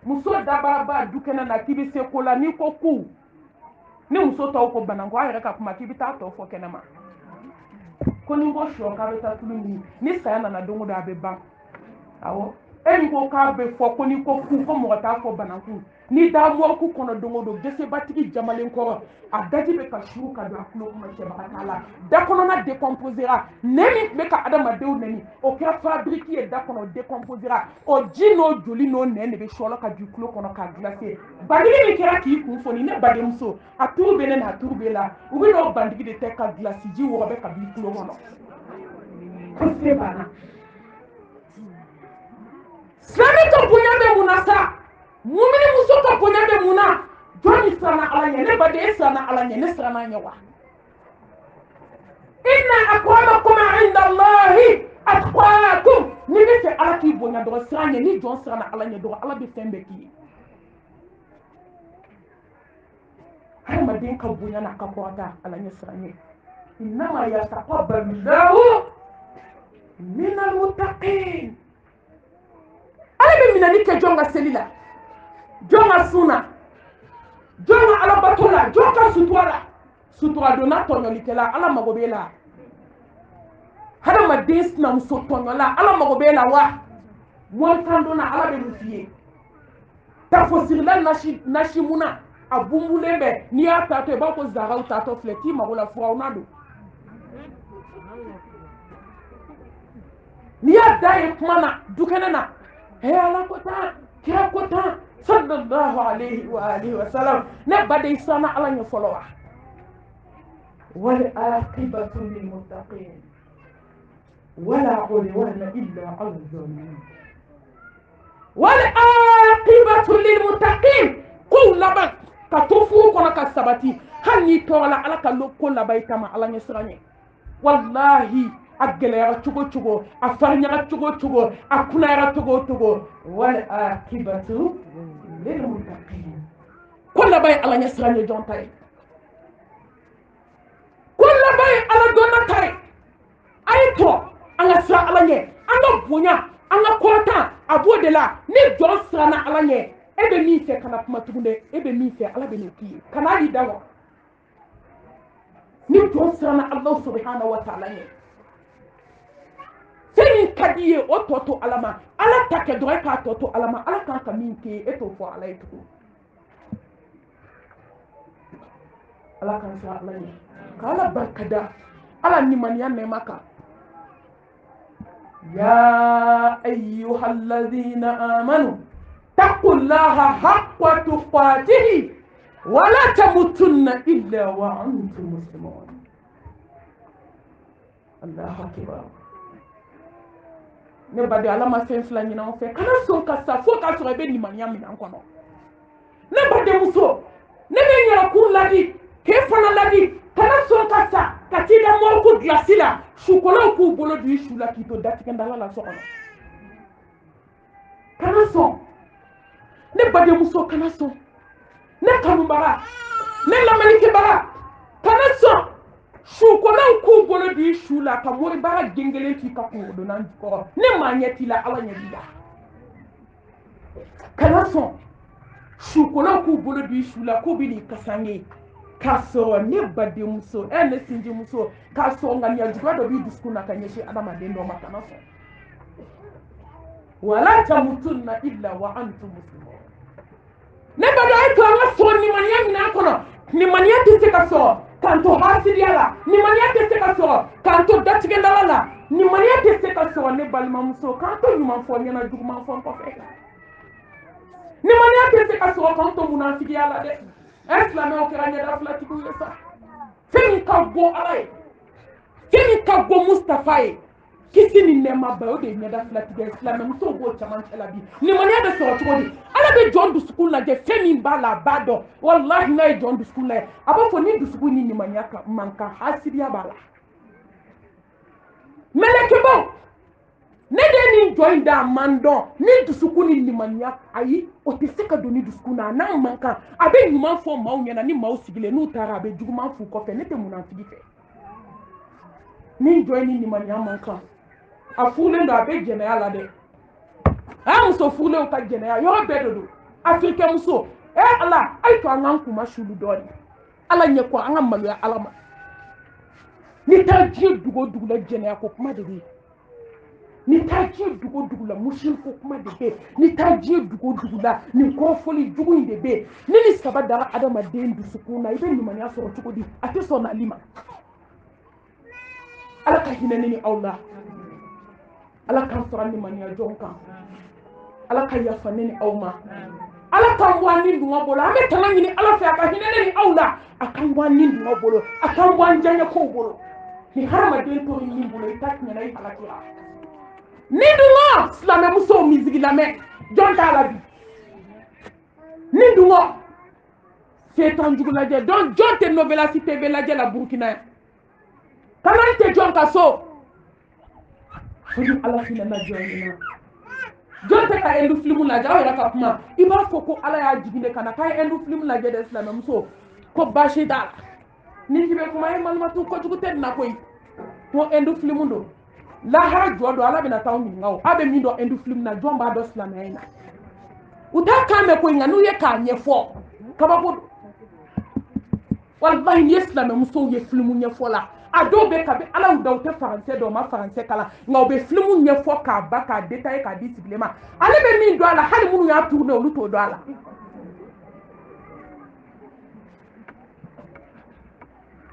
muso dabaraba dukɛnɛ na k'i bɛ se ko la n'i ko ku ni muso tɔw ko bananko a yɛrɛ ka kuma k'i bɛ taa tɔ fɔ kɛnɛ ma ko ni ko sɔ k'a bɛ taa tulu ɲini ni saya nana don o don a bɛ ban awɔ e min ko k'a bɛ fɔ ko ni ko ku ko mɔgɔ t'a fɔ bananku ni da mɔriku kɔnɔ don o don gesebatigi jamalen kɔrɔ a daji bɛ ka suru ka don a tulo kɔnɔ cɛbaga t'a la da kɔnɔna décomposera nɛ min tun bɛ ka adamadenw nɛni o kɛra fabrique ye da kɔnɔ décomposera o ji n'o joli n'o nɛn de bɛ sɔlɔ ka don i tulo kɔnɔ k'a glacer bandigi min kɛra k'i kun foni ne badenmuso a turu bɛ ne na a turu bɛ la u bɛ n'o bandigi de tɛ ka glace ji wɔgɔbɛ ka don i tulo kɔnɔ ko se banna silamɛ ka bonya bɛ mun na sa mumini muso ka bonya bɛ mun na jɔn ni siranna ala ɲɛ ne baden e siranna ala ɲɛ ne siranna ɲɛ wa inna akramakum inda Allahi atqakum ni bɛ fɛ ala k'i bonya dɔrɔn siran ɲɛ ni jɔn siranna ala ɲɛ dɔrɔn ala bɛ fɛn bɛɛ k'i ye hadamaden ka bonya n'a ka kɔrɔta ala ɲɛ siran ɲɛ innama yataqabbalu Allahu minal muttaqin ala bɛ minɛni kɛ jɔn ka seli la jɔn ka sun na jɔn ka alabato la jɔn ka sutura la sutura donna tɔɲɔlikɛla ala mago b'e la hadamaden sinamuso tɔɲɔla ala mago b'e la wa mɔntan donna ala bɛ mun f'i ye tafosirila nasi mun na a bunbulen bɛ n'i y'a tatɔ i b'a fɔ zaraw tatɔ filɛ t'i mago la furaw na don n'i y'a da ye kuma na dukɛnɛ na ala ko tan kira ko tan sallallahu alayhi wa alihi wa sallam ne baden siranna ala ɲɛ fɔlɔ wa wal aqibatu lil muttaqin wala udwana illa ala zalimin wal aqibatu lil muttaqin ko laban ka to furu kɔnɔ ka sabati hali n'i tɔɔrɔla ala ka ko laban i kama ala ɲɛ siran ɲɛ wallahi a gɛlɛyara cogo cogo a fariɲaga cogo cogo a kunayara cogo cogo wal aqibatu lil muttaqin ko laban ye ala ɲɛ siran ɲɛ jɔn ta ye ko laban ye ala dɔnna ta ye a ye tɔ an ka siran ala ɲɛ an ka bonya an ka kɔrɔta a b'o de la ni jɔn siranna ala ɲɛ e bɛ min fɛ kana kuma tugun dɛ e bɛ min fɛ ala bɛ n'o k'i ye kana y'i da wa ni jɔn siranna ala subhanahu wa ta'ala ɲɛ fɛn min ka di ye o tɔ to ala ma ala ta kɛ dɔrɔn e k'a tɔ to ala ma ala kan ka min kɛ e t'o fɔ ala ye tugun ala kan siran ala ɲɛ ka ala barikada ala nimaniya nɛɛma kan ya ayyuhal ladhina amanu taqullaha haqqa tuqatihi wa la tamutunna illa wa antum muslimun Allahu akbar ne baden ala ma fɛn fila ɲin'an fɛ kana sɔn ka sa fo k'a sɔrɔ i bɛ nimaniya minɛn kɔnɔ ne badenmuso ne bɛ n yɛrɛ kun ladi k'e fana ladi kana sɔn ka sa ka t'i da mɔriku gilasi la sukolaw k'u bolo don i su la k'i to datigɛndala la so kɔnɔ kana sɔn ne badenmuso kana sɔn ne kanubaga ne lamɛnnikɛbaga kana sɔn sukolaw k'u bolo don i su la ka moribaga gengelen k'i ka kungodonna kɔrɔ ne maa ɲɛ t'i la ala ɲɛ b'i la kana sɔn sukolaw k'u bolo don i su la k'u bɛ n'i kasange k'a sɔrɔ ne badenmuso ne sinjimuso k'a sɔrɔ ŋaniya juguya dɔ b'i dusukun na ka ɲɛsin adamaden dɔ ma kana sɔn wala tamutunna illa wa antum muslimun ne baden a ye to an ka sɔrɔ nimaniya minɛn kɔnɔ nimaniya tɛ se ka sɔrɔ k'an to hasidiya la nimaniya tɛ se ka sɔrɔ k'an to datigɛndala la nimaniya tɛ se ka sɔrɔ ne balimamuso k'an to ɲuman fɔ ɲɛna juguman fɔ kɔfɛ ni mania tɛ se ka sɔrɔ k'an to munafigiya la dɛ silamɛw kɛra ɲɛdafilatigi ye sa fɛn min ka bɔ ala ye fɛn min ka bɔ Mustafa ye kisi ni nɛɛma ba o de ye ɲɛdafilatigi ye silamɛmusow b'o camancɛ la bi nimaniya bɛ sɔrɔ cogo di ala bɛ jɔn dusukun lajɛ fɛn min b'a la a b'a dɔn walahi n'a ye jɔn dusukun lajɛ a b'a fɔ ni dusukun ni nimaniya man kan hasidiya b'a la mɛlɛkɛbaw ne de ni jɔ in da a man dɔn ni dusukun ni nimaniya ayi o tɛ se ka don ni dusukun na a n'a man kan a bɛ ɲuman fɔ maaw ɲɛna ni maaw sigilen n'u taara a bɛ juguman f'u kɔfɛ ne tɛ munafigi fɛ ni jɔ in ni nimaniya man kan a furulen don a bɛ jɛnɛya la dɛ a y'a muso furulenw ka jɛnɛya yɔrɔ bɛɛ de don afirikɛ muso ala ayi to an k'an kuma sulu dɔɔni ala ɲɛ kɔ an ka maloya ala ma ni taa diɲɛ dugu o dugu la jɛnɛya ko kuma de bɛ yen ni taa diɲɛ dugu o dugu la musiri ko kuma de bɛ yen ni taa diɲɛ dugu o dugu la nin kɔrɔfɔli jugu in de bɛ yen ni ni saba dara adamaden dusukun na i bɛ nimaniya sɔrɔ cogo di a tɛ sɔn nali ma ala ka hinɛ ne ni aw la ala k'an fara nimaniya jɔn kan ala ka yafa ne ni aw ma ala k'an bɔ an ni dunga bolo an bɛ tanga ɲini ala fɛ a ka hinɛ ne ni aw la a k'an bɔ an ni dunga bolo a k'an bɔ an diyaɲɛkow bolo ni hadamaden tora min bolo i ta tiɲɛna i halakira ni dunga silamɛmusow misigi lamɛn jɔn t'a la bi ni dunga seetan jugu lajɛ jɔn tɛ novelasi tv lajɛ la burukina yan kana n tɛ jɔn ka so foli ala hinɛna jɔn in na jɔn tɛ ka endu filimu lajɛ aw yɛrɛ ka kuma i b'a fɔ ko ala y'a jigin de ka na k'a ye endu filimu lajɛ dɛ silamɛmuso ko baasi t'a la ni k'i bɛ kuma ye malimatu kojugu tɛ nin na koyi ko endu filimu don lahara jɔ don ala bɛna t'aw ɲininka o aw bɛ min dɔn endu filimu na jɔn b'a dɔn silamɛya in na u t'a kan mɛn koyi nka n'u ye k'a ɲɛfɔ kabako don walahi ni ye silamɛmusow ye filimu ɲɛfɔ la a dɔw bɛ kabi ala y'u da u tɛ faransɛ dɔn u ma faransɛ kalan nka u bɛ filimu ɲɛfɔ k'a ba k'a détaillé k'a di sigilen ma ale bɛ min dɔn a la hali minnu y'a tourné olu t'o dɔn a la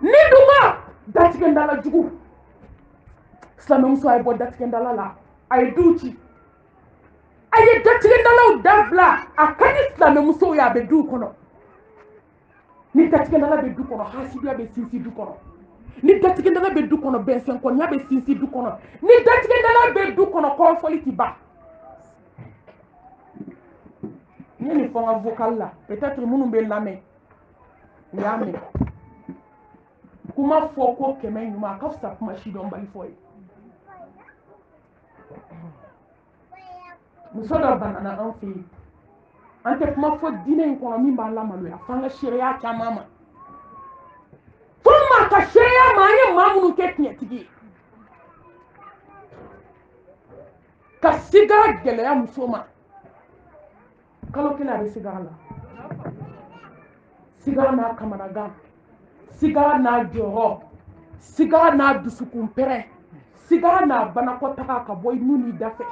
ni duma datigɛndala jugu silamɛmuso a ye bɔ datigɛndala la a ye duw ci a ye datigɛndalaw dabila a ka di silamɛmusow ye a bɛ duw kɔnɔ ni datigɛndala bɛ du kɔnɔ hasidiya bɛ sinsin du kɔnɔ ni datigɛndala bɛ du kɔnɔ bɛnsɛnkɔniya bɛ sinsin du kɔnɔ ni datigɛndala bɛ du kɔnɔ kɔrɔfɔli ti ban n ye nin fɔ n ka vocal la peut-être minnu bɛ lamɛn u y'a mɛn kuma fɔ ko kɛmɛ ɲuman a ka fisa kuma si dɔnbali fɔ ye muso dɔ banana an fɛ yen an tɛ kuma fɔ diinɛ in kɔnɔ min b'an lamaloya f'an ka seereya caman ma fo maa ka seereya ma an ye maa minnu kɛ tiɲɛtigi ye ka sigara gɛlɛya muso ma kalo kelen a bɛ sigara la sigara n'a kamanagan sigara n'a jɔyɔrɔ sigara n'a dusukun pɛrɛn sigara n'a banakɔtaga ka bɔ i nu n'i da fɛ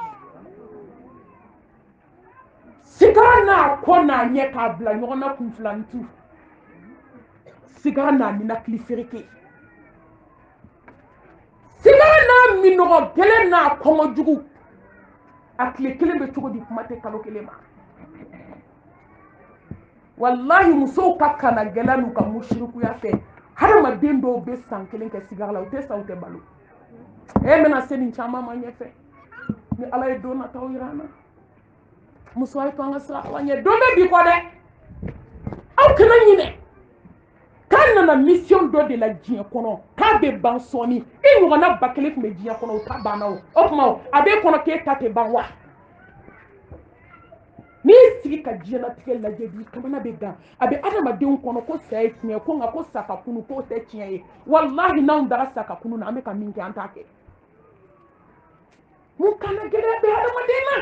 sigara n'a kɔ n'a ɲɛ k'a bila ɲɔgɔn na kunfilantu sigara n'a ninakili fereke sigara n'a minɔgɔ gɛlɛn n'a kɔngɔ jugu a tile kelen bɛ cogo di kuma tɛ kalo kelen ma wallahi musow ka kana gɛlɛn n'u ka musirikuya fɛ hadamaden dɔw bɛ san kelen kɛ sigara la u tɛ sa u tɛ balo e bɛna se nin caman ma ɲɛfɛ ni ala ye don nataw yira an na muso a ye to an ka sira ala ɲɛ don bɛ bi kɔ dɛ aw kana ɲinɛ k'a nana mission dɔ de la diɲɛ kɔnɔ k'a bɛ ban sɔɔni i ɲɔgɔnna ba kelen tun bɛ diɲɛ kɔnɔ o ta banna o tuma a b'e kɔnɔ k'e ta tɛ ban wa n'i y'i sigi ka diɲɛlatigɛ lajɛ bi kamana bɛ gan a bɛ adamadenw kɔnɔ ko sa ye tiɲɛ ko nka ko sa ka kunu k'o tɛ tiɲɛ ye walahi n'anw dara sa ka kunu na an bɛ ka min kɛ an t'a kɛ mun kana gɛlɛya bɛ adamaden na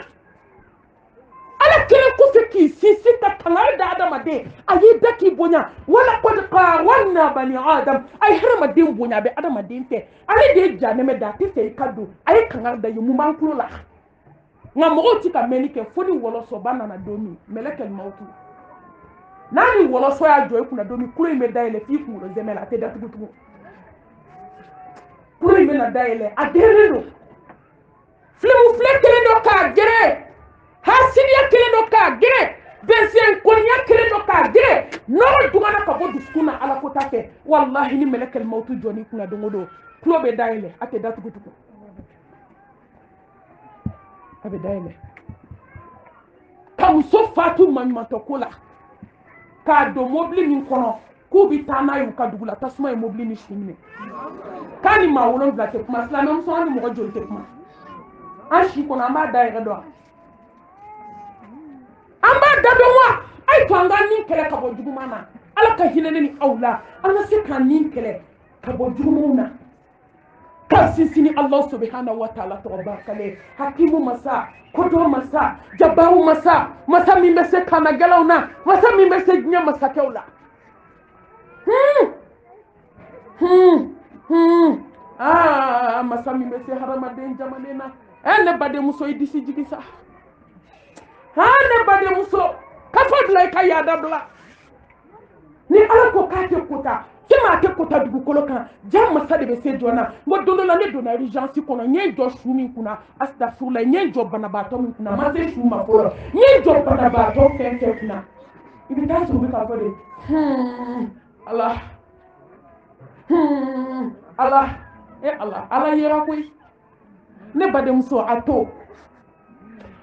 ala kelen kɔfɛ k'i sinsin ka kangari da adamaden a y'i da k'i bonya wala qad karramna bani adam a ye hadamaden bonya a bɛ adamaden fɛ ale de ye janɛmɛ da a tɛ fɛ i ka don a ye kangari da ye mun b'an tulo la nka mɔgɔw ti ka mɛnni kɛ fo ni wɔlɔsɔba nana don min mɛlɛkɛl mawutu n'a ni wɔlɔsɔ y'a jɔ i kunna don min kulo in bɛ dayɛlɛ f'i kunkolo zɛmɛ la a tɛ datugu tugun kulo in bɛna dayɛlɛ a dɛrɛlen don filimu filɛ kelen dɔ k'a gɛrɛ hasidiya kelen dɔ k'a gɛrɛ deuxième konya kelen do ka de noro dugana ka bo duskuna ala ko take wallahi ni melekal mautu joni kuna dongodo klobe daile ate datu gutuko abe daile kam so fatu manmato kola ka do mobli min kono ko bi tana yu ka dugula tasuma e mobli ni shimne kani ma wolon blate kuma slamam so ani mo jolte kuma ashi kono amba daire do amba dado wa ay to anga nin kele ka bo jugumana ala ka hinene ni awla anga se kan nin kele ka bo jugumuna kasisini Allah subhanahu wa ta'ala tabarakale hakimu masa kodo masa jabaru masa masa min be se kana galawna masa min be se nya masa kewla masa min be se harama den jamanena ene bade muso idisi jigisa ene bade muso kafadla ka yada bla ni ala ko kate kota kema te kota dugu kolokan jam masa de be se jona mo dondo la ne dona urgence kono nye jo shumi kuna astaghfirullah nye jo banabato min kuna ma se shuma polo nye jo banabato fenfe kuna ibi ta so be ka fode Allah Allah Allah yera koy ne bade muso ato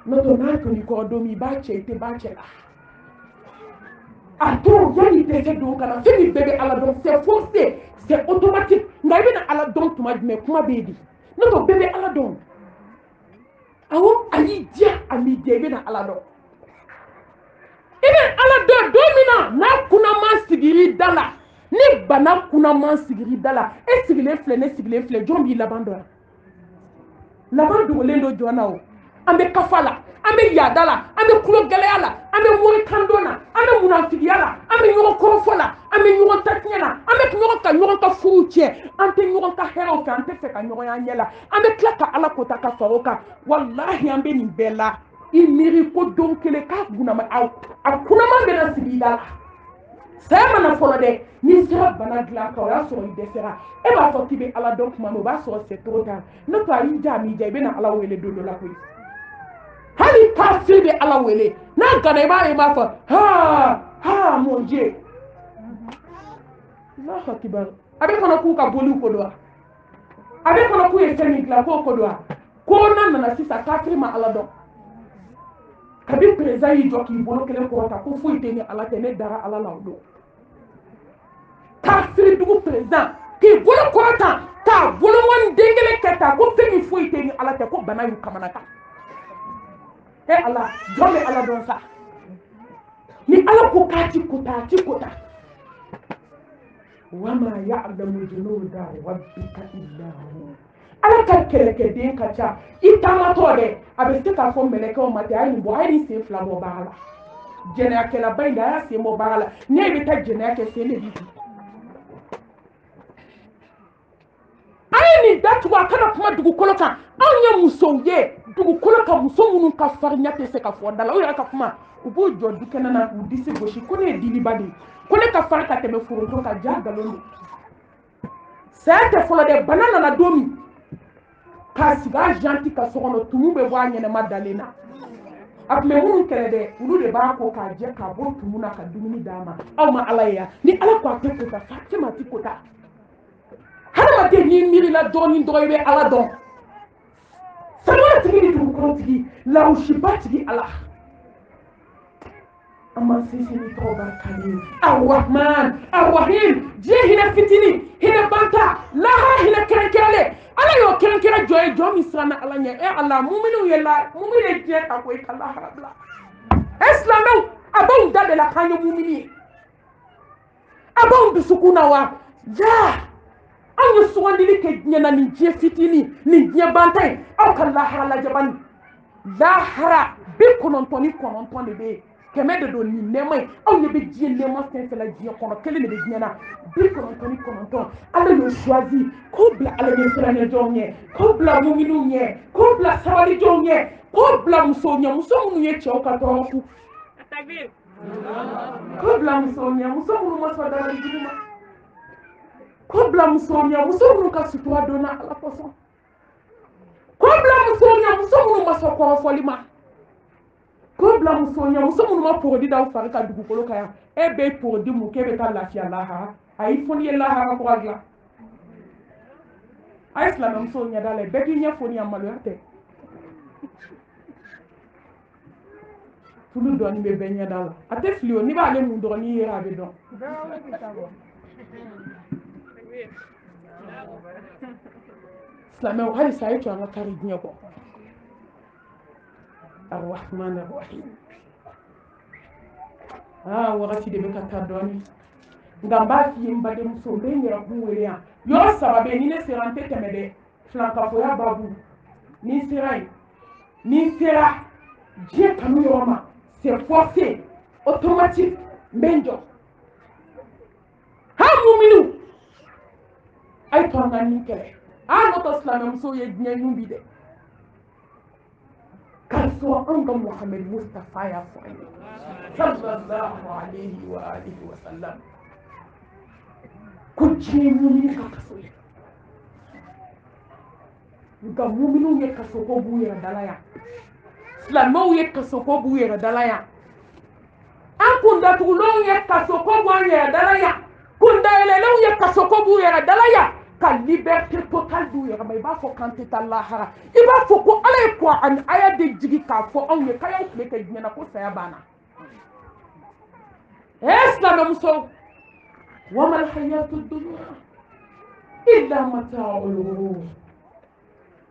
no to na to ni ko do mi ba che te ba che la ato yani te se do kana fini bébé ala donc c'est forcé c'est automatique ngai na ala donc tuma me kuma beedi no to bébé ala donc awo ali dia ami dia na ala donc ibe ala do domina na kuna man sigiri dala ni bana kuna man sigiri dala e sigile fle jombi labando lendo jona o ambe kafala ambe yadala ambe kulo geleala ambe wori kandona ambe munafigiala ambe nyoro kofola ambe nyoro tatnyela ambe nyoro ka furuche ante nyoro ka hero ka ante fe ka nyoro yanyela ambe klaka ala kota ka faroka wallahi ambe ni bella imiri ko donkele ka guna ma akuna ma bena sibida sama na folo de ni sira bana gla ka ya so idesera e ba fo tibe ala donc mamo ba so c'est trop tard no to ari jami je be na ala wele dodo la koy hali kafir be ala wele na gana ba e ma fa ha mon dieu Allahu akbar abe kono ku ka bolu ko do abe kono ku e semi gla ko do ko nan na sisa kafir ma ala do kabi président yi joki bolo kele ko ta ko fu iteni ala tene dara ala lawdo kafir dugu président ki bolo ko ta bolo won dengele keta ko femi fu iteni ala te ko bana yu kamanaka Allah jome ala don sa ni ala ko kati kota wama ya'lamu junuda rabbika illa hu ala ka keleke den kacha itama to de abe se ka fo meleke o mate ayi bo ayi se fla mo bala jene akela bainda ya se mo bala ne be ta jene ake se le bi ayi ni datu wa kana kuma dugu koloka anya muso ye dugu koloka muso munu ka farnya te se ka fo dala o ya ka kuma ubo jodu kenana u disi boshi ko ne dili badi ko ne ka farka te me furo to ka jaga londo sa te folo de banana na domi ka siga janti ka sokono tumu be wa nyene madalena akme munu kele de ulu de ba ko ka je ka bo tumu na ka dumuni dama aw ma alaya ni ala ko te ko ta fatima ti ko ta harama te ni miri la doni ndoybe ala don sama tigi ni dugu kɔnɔ tigi lawusiba tigi ala an ma sinsin ni tɔgɔ barikalen arrahman arrahim diɲɛ hinɛ fitini hinɛ banta lahara hinɛ kɛrɛnkɛrɛnlen ala y'o kɛrɛnkɛrɛn jɔ ye jɔ min siranna ala ɲɛ ala muminiw ye diɲɛ ta ko i ka lahara bila silamɛw a b'anw da de la k'an ye mumini ye a b'anw dusukun na wa jaa an ye sugandili kɛ diɲɛ na nin diɲɛ fitini nin diɲɛ banta ye aw ka lahara lajabani lahara 99 de bɛ yen kɛmɛ de don nin nɛɛma ye aw ɲɛ bɛ diɲɛ nɛɛma fɛn fɛn la diɲɛ kɔnɔ kelen de bɛ diɲɛ na 99 ala y'o choisi k'o bila ala ɲɛ siranɲɛjɔnw ɲɛ k'o bila muminiw ɲɛ k'o bila sabalijɔnw ɲɛ k'o bila musow ɲɛ muso minnu ye cɛw ka tɔɔrɔ ku k'o bila musow ɲɛ muso minnu ma sɔn dabali jugu ma k'o bila musow ɲɛ muso minnu ka sutura donna ala kosɔn k'o bila musow ɲɛ muso minnu ma sɔn kɔrɔfɔli ma ko bila muso ɲɛ muso minnu ma pogodi d'aw fari ka dugukolo kan yan e bɛ pogodi mun k'e bɛ taa lafiya lahara ayi fo n'i ye lahara kura dilan a ye silamɛmusow ɲɛda la bɛɛ k'i ɲɛ fo ni yan maloya tɛ tulu dɔɔni bɛ bɛɛ ɲɛda la a tɛ fili o n'i b'ale mun dɔrɔn n'i yera a bɛ dɔn silamɛw halisa a ye to an ka kari diɲɛ kɔ arrahman arrahim wagati de bɛ ka taa dɔɔni nka n b'a f'i ye n badenmuso n bɛ n yɛrɛ kun wele yan yɔrɔ 3 bɛ yen ni ne sera n tɛ tɛmɛ dɛ filankafoya babu ni n sera yen ni n sera diɲɛ kanu yɔrɔ ma c'est forcé automatique n bɛ n jɔ han muminu a ye to an ka nin kɛlɛ n'o tɛ silamɛmusow ye diɲɛ ɲun bi dɛ k'a sɔrɔ an ka Muhammed Mustafa y'a fɔ an ye sallallahu alayhi wa alihi wa sallam ko diɲɛ mumini ka kaso ye nka muminiw ye kasoko b'u yɛrɛ dala yan silamɛw ye kasoko b'u yɛrɛ dala yan an kundatugulenw ye kasoko b'u yɛrɛ dala yan kundayɛlɛlenw ye kasoko b'u yɛrɛ dala yan ka liberté totale d'u yɛrɛ ma i b'a fɔ k'an tɛ taa lahara i b'a fɔ ko ala ye Kur'an aya de jigi k'a fɔ anw ye k'a y'aw tile kɛ diɲɛ na ko saya banna silamɛmusow وما الحياة الدنيا إلا متاع الغرور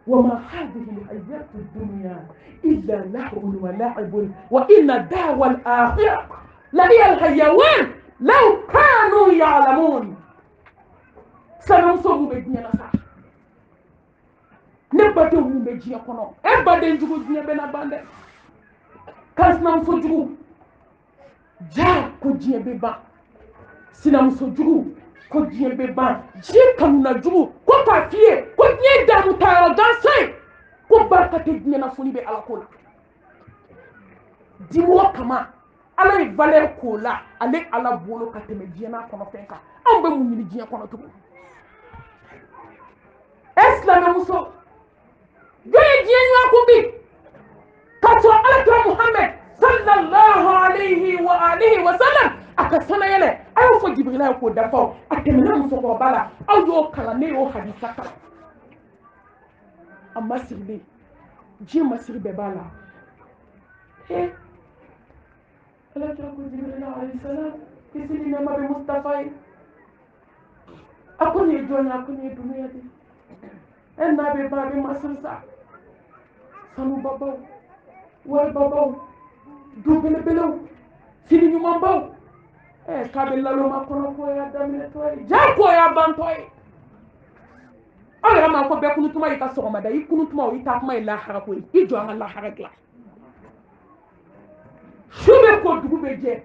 وما هذه الحياة الدنيا إلا لهو ولعب وإن الدار الآخرة لهي الحيوان لو كانوا يعلمون سنوصل بدينا صح نبدأ من بدينا كنا أبدا نجوا بدينا بنا بند كاسنا نفجوا جا كودينا ببا sinamuso jugu ko diɲɛ bɛ ban diɲɛ kanuna jugu ko k'a f'i ye ko diɲɛ damu tayɔrɔ gansan ko barika tɛ diɲɛ na foli bɛ ala ko la dimɔgɔ kama ala ye valeur k'o la ale ala bolo ka tɛmɛ diɲɛ n'a kɔnɔ fɛn kan anw bɛ mun ɲini diɲɛ kɔnɔ tugun silamɛmuso jɔn ye diɲɛ ɲuman kun bi k'a sɔrɔ alakira Muhammed sallallahu alayhi wa alihi wa sallam a ka sanayɛlɛ a y'o fɔ Jibirila ye k'o dafa a tɛmɛna musokɔrɔba la aw y'o kalan ne y'o hadisa kalan a ma sirilen diɲɛ masiri bɛɛ b'a la alakira ko Jibirila alayhi salam kisi ni nɛɛma bɛ Mustafa ye a ko nin ye jɔn ye a ko nin ye dunuya de n'a bɛ ban a bɛ masiri sa sanubabaw waribabaw du belebelew fini ɲumanbaw k'a bɛ laloma kɔnɔkoya daminɛtɔ ye jagoya bantɔ ye aw yɛrɛ ma ko bɛɛ kunutuma y'i ka sɔgɔmada i kunutuma o i taa kuma ye lahara ko ye i jɔ an ka lahara dilan su bɛ ko dugu bɛ jɛ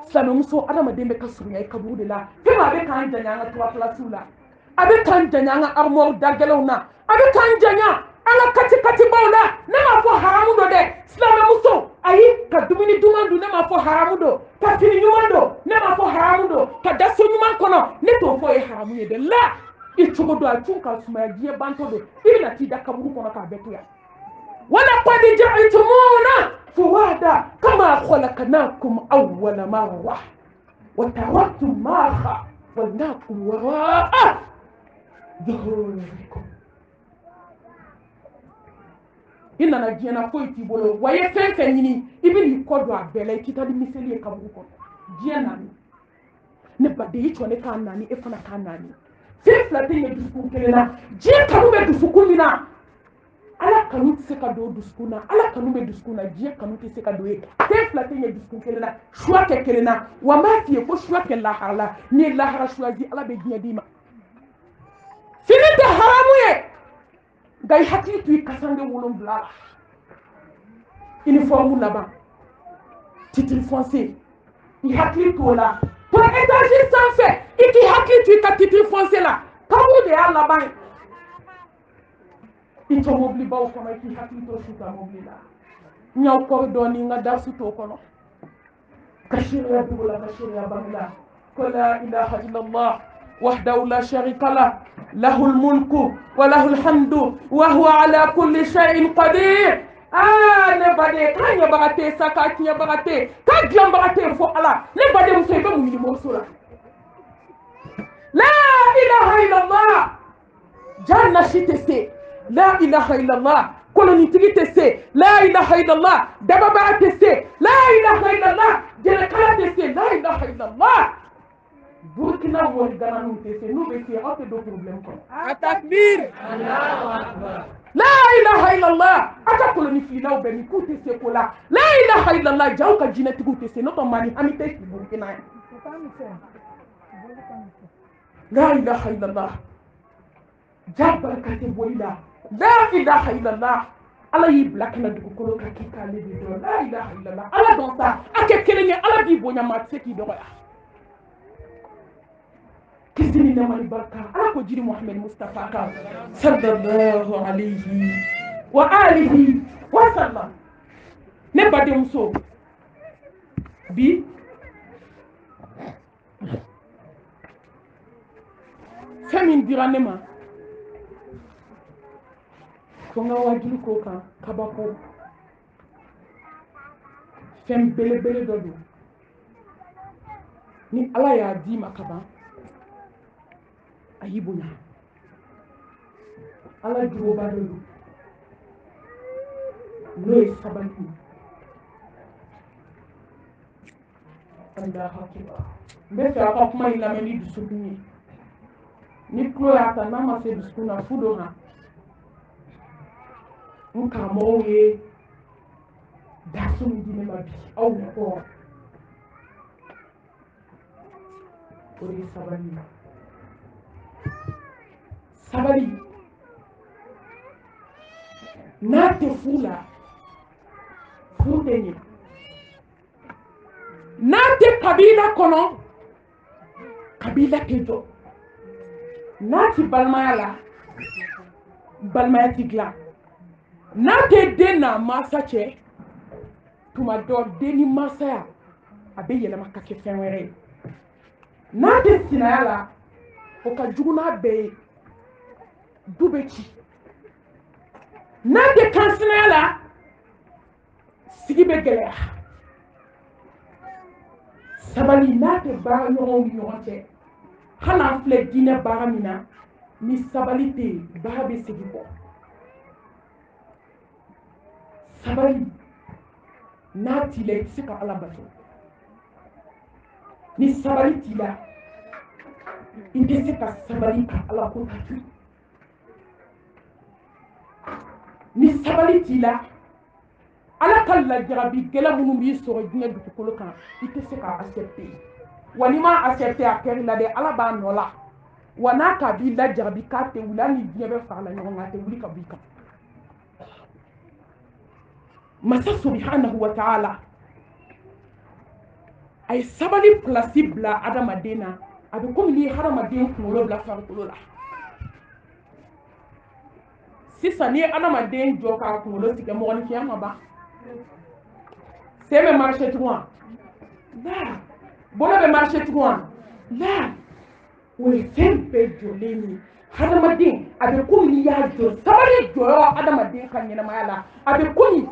silamɛmuso adamaden bɛ ka surunya i kaburu de la fɛn a bɛ k'an janya an ka tura pilasiw la a bɛ k'an janya an ka armoire dagɛlɛnw na a bɛ k'an janya an ka kati-katibaw la ne m'a fɔ haramu don dɛ silamɛmuso ayi ka dumuni duman dun ne m'a fɔ haramu don ka fini ɲuman don ne m'a fɔ haramu don ka da so ɲuman kɔnɔ ne t'o fɔ ye haramu ye dɛ la i cogo don a cun ka sumaya diɲɛ bantɔ don i bɛna t'i da kaburu kɔnɔ k'a bɛɛ to yan ولقد جئتمونا فرادا كما خلقناكم أول مرة وتركتم ما خولناكم وراء ظهوركم i nana diɲɛ na foyi t'i bolo wa i ye fɛn fɛn ɲini i bɛ n'i kɔ don a bɛɛ la i tɛ taa ni miseli ye kaburu kɔnɔ diɲɛ nani ne baden i jɔ ne k'a nani e fana k'a nani fɛn fila tɛ ɲɛ dusukun kelen na diɲɛ kanu bɛ dusukun min na ala kanu tɛ se ka don dusukun na ala kanu bɛ dusukun na diɲɛ kanu tɛ se ka don ye fɛn fila tɛ ɲɛ dusukun kelen na choix kɛ kelen na wa n b'a f'i ye ko choix kɛ lahara la n'i ye lahara choisi ala bɛ diɲɛ d'i ma fini tɛ haramu ye nka i hakili to i kasange 7 la uniforme laban titre foncé i hakili to la to étage sanfɛ i k'i hakili to i ka titre foncé la kaburu de y'a laban ye i to mobilibaw kɔnɔ i k'i hakili to suta mobili la n y'aw kɔri dɔɔni n ka darsu t'o kɔnɔ ka sariya dugu la ka sariya bange la ko la ilaha illallah وحده لا شريك له له الملك وله الحمد وهو على كل شيء قدير ah ne bade ka nya bagate saka kinya bagate ka glam bagate fo ala ne bade muso be mu ni mosola la ilaha illallah janna shitese la ilaha illallah koloni tigi tese la ilaha illallah dababa tese la ilaha illallah jere kala tese la ilaha illallah burkina wol gana nu tese nu be ci ate do problème ko Takbir. Allahu akbar la ilaha illallah ata koloni filaw be ni ku tese ko la ilaha illallah jaw ka jinati ku tese no to mani amite ci burkina la ilaha illallah jabbar kate boyla la ilaha illallah ala yi black na dugu kolo ka kika le bi do la ilaha illallah ala don sa ake kelenge ala bi bonya ma se ki do ya kizini na mali barka ala ko jiri muhammad mustafa ka sallallahu alayhi wa alihi wa sallam ne bade muso bi femin diranema konga wajulu ko kan kabako fem bele dodo ni ala ya di makaba ayibunya ala jugo badolo no sabani anda hakiba mbese aka kuma ila meni dusukuni ni klo ya ta mama se dusukuna fudo ha nka mowe dasum dine mabi au ko ori sabali na te fula fudenye na te kabila kono kabila kejo na ti balmaya ti gla na te dena masa che tuma do deni masa abe yele makake fenwere na te sinala o ka juguna be dubechi na te kansinala sigi be gele sabali na te ba yon che hana fle dine baramina ni sabali te ba be sigi ko sabali na tile sika ala bato ni sabali tila inde sika sabali ka ala ko tatu ni sabali tila ala kala jarabi gela munu bi so dinga du ko kan ite sika accepter wani ma accepter akeri la de ala ba nola wana ka bi la jarabi ka te wulani dinga be fa la nyonga te wuli ka bi ka masa subhanahu wa ta'ala ay sabali plasibla adama dena abe comme li harama den kulo bla farkulo la sisa ni adama den joka kulo sike mo ni kiyama ba sebe marché trois la bona be marché trois la we sempe joleni adama den abe comme li ya jo sabali jo adama den kan nyina mayala abe comme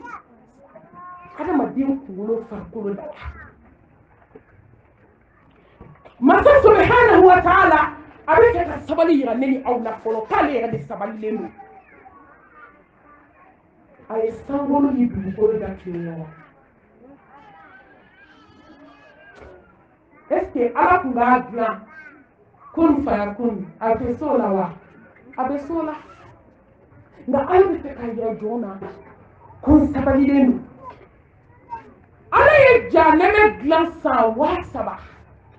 adama den kulo farkulo da masa subhanahu wa ta'ala abeke ka sabali yira neni awla folo kale yira de sabali lenu ay sangolo ni du ko da kiyo est-ce ala kunga glan kun fa kun abe sola wa abe sola nga albe te ka yira jona kun sabali lenu ala ye janeme glan sa wa sabah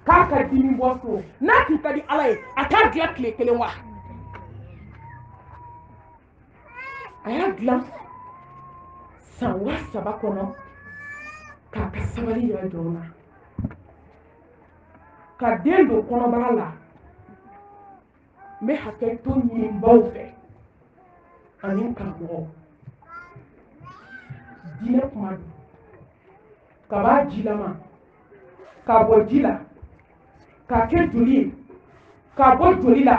kaka dini boso na kita di alay aka gla kle kele wa aya gla sa wa sabakono kaka sabali ya dona ka dendo kono bala me haketo ni mbawfe anin ka mo dine kuma ka ba jilama ka bo jila ka ke joli ka bo joli la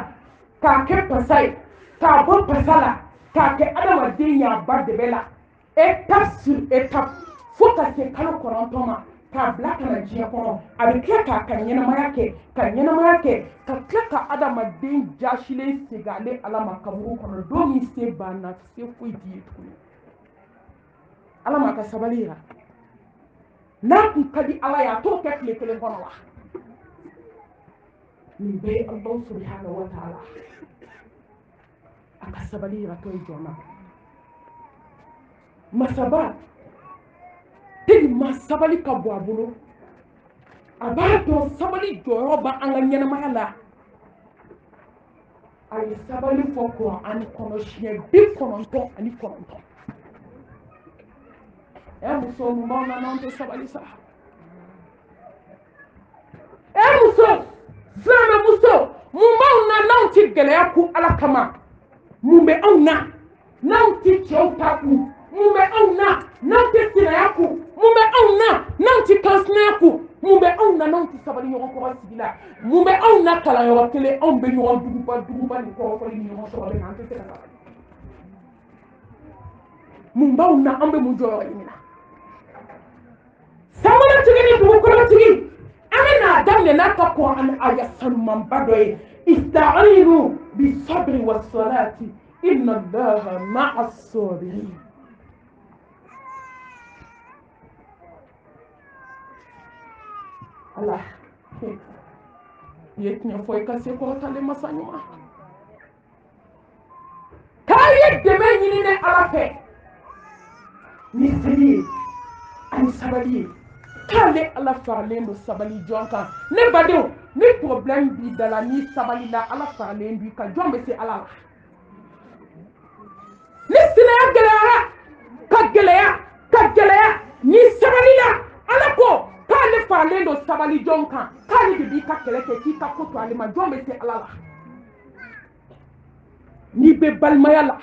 ka ke pasai ka bo pasala ka ke adama denya bar de bela étape sur étape fo ka se kalo kɔnɔntɔn ma k'a bila ka na diɲɛ kɔnɔ a bɛ tila k'a ka ɲɛnamaya kɛ ka tila ka adamaden jasilen segin ale ala ma kaburu kɔnɔ don min se banna se foyi t'i ye tuguni ala ma ka sabali yira n'a kun ka di ala ye a t'o kɛ tile kelen kɔnɔ wa nin bɛɛ ye Alahu subhanahu wa ta'ala a ka sabali yira tɔ ye jɔn na masaba tellement sabali ka bɔ a bolo a b'a dɔn sabali jɔyɔrɔ bɛ an ka ɲɛnamaya la a ye sabali fɔ Kuranɛ kɔnɔ siɲɛ 99 muso mun b'aw na n'anw tɛ sabali sa muso silamɛ muso mun b'aw na n'anw tɛ gɛlɛya kun ala kama mun bɛ anw na n'anw tɛ cɛw ta kun mun bɛ anw na n'anw tɛ sinaya kun mun bɛ anw na n'anw tɛ kansinaya kun mun bɛ anw na n'anw tɛ sabali ɲɔgɔn kɔrɔ sigi la mun bɛ anw na kalanyɔrɔ kelen anw bɛ ɲɔgɔn duguba ni kɔrɔfɔli ni ɲɔgɔn sɔrɔ bɛ na an tɛ se ka sabali mun b'aw na an bɛ mun jɔyɔrɔ ɲini na sabalatigi ni dugukɔrɔtigi an bɛ n'a daminɛ n'a ka Kuranɛ aya sanumanba dɔ ye ista'inu bisabri wassalati inna Allaha ma'a sabirin Allah ye tiɲɛ fɔ i ka se kɔrɔtalen masa ɲuman k'a ye dɛmɛ ɲini ne ala fɛ ni seli ye ani sabali ye k'ale ala faralen don sabali jɔn kan ne badenw ni problème b'i da la ni sabali la ala faralen b'i kan jɔn bɛ se ala la ni sinaya gɛlɛyara ka gɛlɛya ni sabali la ala ko k'ale faralen don sabali jɔn kan k'ale de b'i ka kɛlɛ kɛ k'i ka ko to ale ma jɔn bɛ se ala la n'i bɛ balimaya la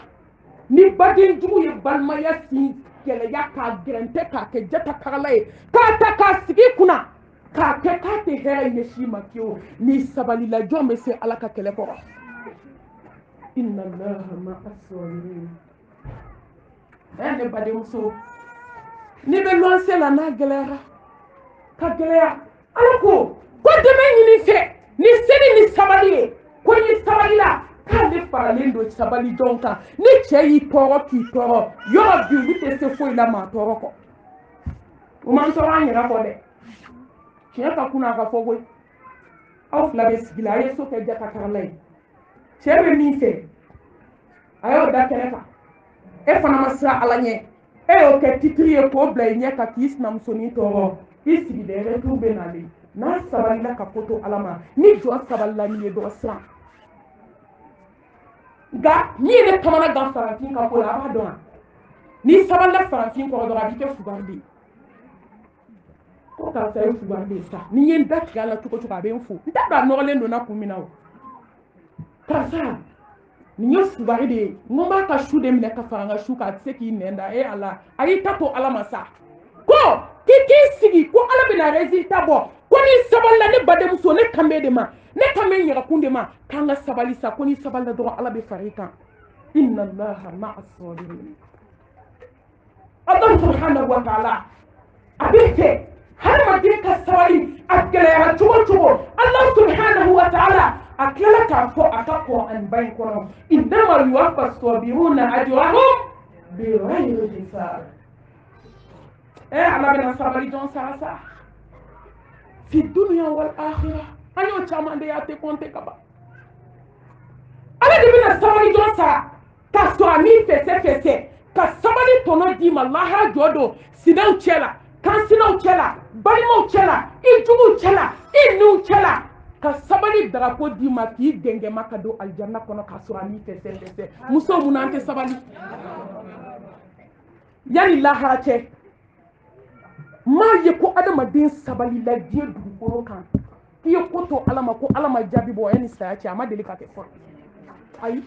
ni badenjugu ye balimaya sin gɛlɛya k'a gɛrɛntɛ k'a kɛ jatakagala ye k'a ta k'a sigi kunna k'a kɛ k'a tɛ hɛrɛ ɲɛsin ma fiyewu ni sabali la jɔn bɛ se ala ka kɛlɛ kɔrɔ inna Allaha ma'a sabirin ne badenmuso n'i bɛ luwanse la n'a gɛlɛyara ka gɛlɛya ala ko dɛmɛ ɲini fɛ ni seli ni sabali ye ko ni sabali la k'ale faralen don sabali jɔn kan ni cɛ y'i tɔɔrɔ k'i tɔɔrɔ yɔrɔ bi olu tɛ se foyi la maa tɔɔrɔ kɔ o man tɔɔrɔ an yɛrɛ kɔ dɛ tiɲɛ ka kunna a ka fɔ koyi aw fila bɛ sigi la a ye so kɛ jatakagala ye cɛ bɛ min fɛ a y'o da kɛnɛ kan e fana ma siran ala ɲɛ e y'o kɛ titiri ye k'o bila i ɲɛ kan k'i sinamusonin tɔɔrɔ i sigi dɛ retour bɛ nalen n'a sabalila ka ko to ala ma ni jɔn sabalila n'i ye dɔ siran nka n'i ye ne kamana gan farafin ka ko la a b'a dɔn wa n'i sabalila farafin kɔrɔ dɔrɔn a b'i kɛ fugari de ye ko karisa ye fugari de ye sa ni n ye n da tigɛ a la cogo cogo a bɛ n fo n t'a dɔn a nɔgɔlen donna kun min na o karisa nin ye fugari de ye n ko n b'a ka su de minɛ ka fara n ka su kan a tɛ se k'i nɛn da ala a y'i ta to ala ma sa ko k'i sigi ko ala bɛna résultat bɔ ko ni sabalila ne badenmuso ne kan bɛ de ma ne kan bɛ n yɛrɛkun de ma k'an ka sabali sa ko ni sabalila dɔrɔn ala bɛ fara i kan inna Allaha ma'a sabirin Allah subhanahu wa ta'ala a bɛ fɛ hadamaden ka sabali a gɛlɛyara cogo cogo Allah subhanahu wa ta'ala a tilala k'a fɔ a ka Kuranɛba in kɔnɔ innama yuwaffa as-sabiruna ajrahum bighayri hisab ala bɛna sabali jɔn sara sa fi dunya wal akhirah an y'o caman de y'a tɛ compter ka ban ala de bɛna sabali jɔn sara ka sɔrɔ a min fɛsɛ ka sabali tɔnɔ d'i ma lahara jɔ don sinaw cɛ la kansinaw cɛ la balimaw cɛ la i juguw cɛ la i niw cɛ la ka sabali darapo d'i ma k'i gɛngɛma ka don alijanna kɔnɔ ka sɔrɔ a min fɛsɛ muso mun an tɛ sabali yanni lahara cɛ maa ye ko adamaden sabali la diɲɛ dugukolo kan k'i ye ko to ala ma ko ala ma jaabi bɔ yanni saya cɛ a ma deli ka kɛ fɔlɔ ayi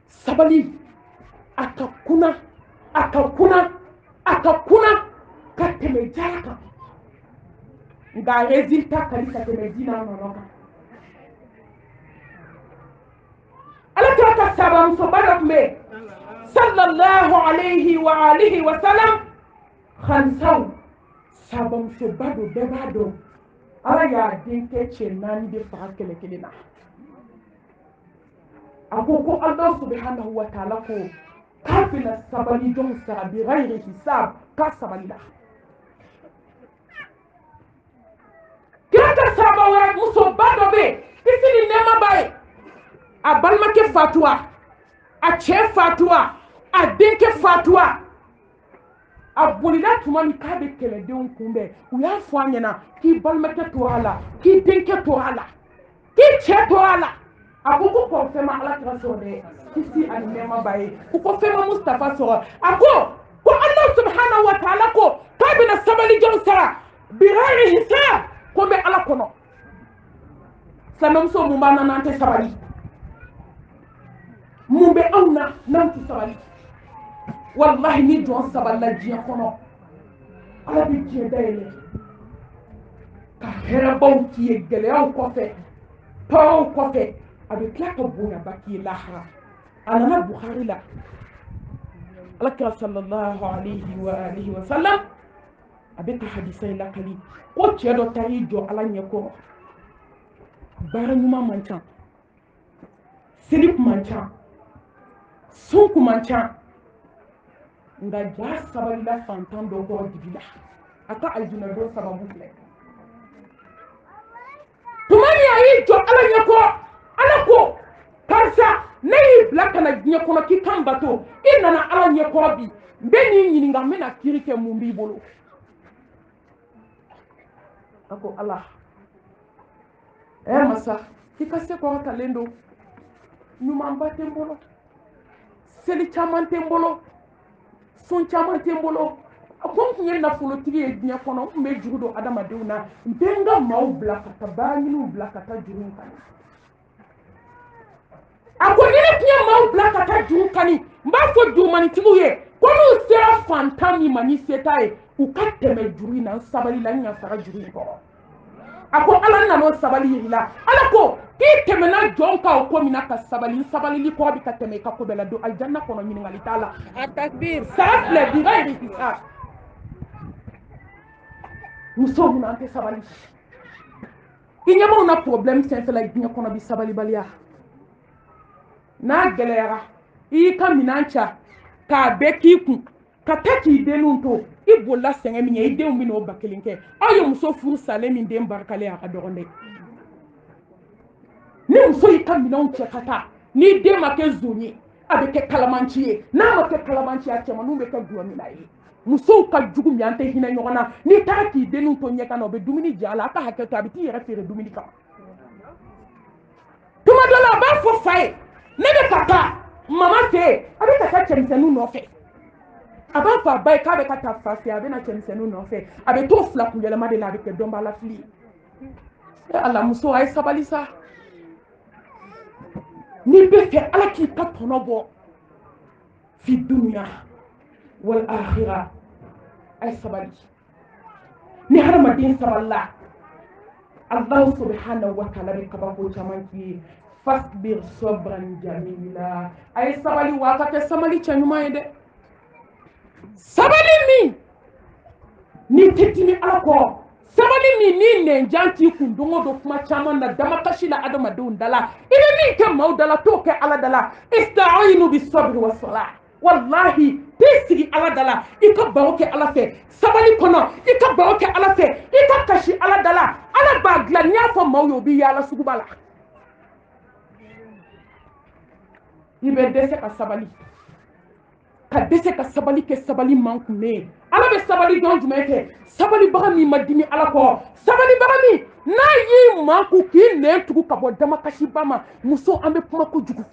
sabali a ka kunna ka tɛmɛ jara kan nka résultat ka di ka tɛmɛ ji n'a nɔnɔ kan ala kira ka sabamusoba dɔ tun bɛ yen sallallahu sallallahu alayhi wa alihi wa sallam khansaw sabam so bado bebado ala ya dinke ce nani de fa kele kele na akoko Allah subhanahu wa ta'ala ko kafina sabali don sa bi ghairi hisab ka sabali la kata sabawa muso bado be isini nema bae abalma ke fatwa a ce fatwa a dinke fatwa a bolila tuma min k'a bɛ kɛlɛdenw kunbɛn u y'a fɔ an ɲɛna k'i balimakɛ to a la k'i denkɛ to a la k'i cɛ to a la a ko fɛn ma ala kira sɔrɔ dɛ kisi ani nɛɛma b'a ye u ko fɛn ma Mustafa sɔrɔ a ko Ala subhanahu wa ta'ala ko k'a bɛna sabalijanw sara bighairi hisab ko bɛ ala kɔnɔ silamɛmuso mun b'an na n'an tɛ sabali mun bɛ anw na n'an tɛ sabali wallahi ni jɔn sabalila diɲɛ kɔnɔ ala bɛ diɲɛ dayɛlɛ ka hɛrɛbaw k'i ye gɛlɛyaw kɔfɛ tɔɔrɔw kɔfɛ a bɛ tila ka bonyaba k'i ye lahara a nana Bukhari la alakira sallallahu alayhi wa alihi wa sallam a bɛ ka hadisa in lakali ko cɛ dɔ taar'i jɔ ala ɲɛkɔrɔ baara ɲuman man ca seli kun man ca sun kun man ca nga ja sabalila fantan dɔ kɔrɔ dibi la a ka aljina don sababu filɛ tuma min a y'i jɔ ala ɲɛkɔrɔ ala ko karisa ne y'i bila ka na diɲɛ kɔnɔ k'i kan bato i nana ala ɲɛkɔrɔ bi n bɛ n'i ɲininka n bɛna kiri kɛ mun b'i bolo a ko ala masa i ka se kɔrɔtalen don ɲumanba tɛ n bolo seli caman tɛ n bolo sun caman tɛ n bolo a ko n tun ye nafolotigi ye diɲɛ kɔnɔ n tun bɛ juru don adamadenw na n bɛ n ka maaw bila ka taa baara ɲiniw bila ka taa juru in kani a ko ni ne tun ye maaw bila ka taa juru kani n b'a fɔ jurumanitigiw ye ko n'u sera fantan min ma ni se t'a ye u ka tɛmɛ juru in na n sabali la n ɲa sara juru in kɔrɔ a ko ala nan'o sabali yiri la ala ko k'i tɛmɛna jɔn kan o ko min na ka sabali sabalili kɔrɔ bɛ ka tɛmɛ i ka ko bɛɛ la don alijanna kɔnɔ ɲininkali t'a la a takbir sara filɛ bi ghairi hisab muso mun an tɛ sabali i ɲɛmaw na problème fɛnfɛn diɲɛ kɔnɔ bi sabalibaliya n'a gɛlɛyara i y'i ka minɛn ca k'a bɛɛ k'i kun ka taa k'i denninw to i bolila sɛgɛn min ye i denw bɛna o ba kelen kɛ aw ye muso furu salen min den barikalen a ka dɔgɔn dɛ ni muso y'i ka minɛnw cɛ ka taa n'i den ma kɛ zon ye a bɛ kɛ kalamanci ye n'a ma kɛ kalamanci ye a cɛmaninw bɛ kɛ gulɔmina ye musow ka jugu min an tɛ hinɛ ɲɔgɔn na n'i taara k'i denninw to ɲɛ kan na o bɛ dumuni jɛ a la a ka hakɛ to a bɛ t'i yɛrɛ feere dumuni kama tuma dɔ la a b'a fɔ fa ye ne bɛ ka taa mama fɛ yen a bɛ ka taa cɛmisɛnninw nɔfɛ a b'a fɔ a ba ye k'a bɛ ka taa fa fɛ a bɛ na cɛmisɛnninw nɔfɛ a bɛ t'o fila kun yɛlɛma de la a bɛ kɛ dɔnbala fili ye ala muso a ye sabali sa n'i bɛ fɛ ala k'i ka tɔnɔ bɔ fi dunuya wal akhira a ye sabali ni hadamaden sabalila Allah subhanahu wa ta'ala bɛ kabako caman k'i ye fasbir sabran jamila a ye sabali wa a ka kɛ sabali cɛ ɲuman ye dɛ sabali min ni tɛ dimi ala kɔrɔ sabali min ni nɛnjan t'i kun don o don kuma caman na damakasi la adamadenw da la i bɛ min kɛ maaw da la t'o kɛ ala da la ista'inu bis-sabri was-salah wallahi t'i sigi ala da la i ka baro kɛ ala fɛ sabali kɔnɔ i ka baro kɛ ala fɛ i ka kasi ala da la ala b'a dilan n'i y'a fɔ maaw ye o b'i yaala suguba la i bɛ dɛsɛ ka sabali ka dɛsɛ ka sabali kɛ sabali man kun ne ala bɛ sabali dɔn jumɛn kɛ sabalibaga min ma dimi ala kɔ sabalibaga min n'a y'i man kun k'i nɛn tugu ka bɔ damakasiba ma muso an bɛ kuma kojugu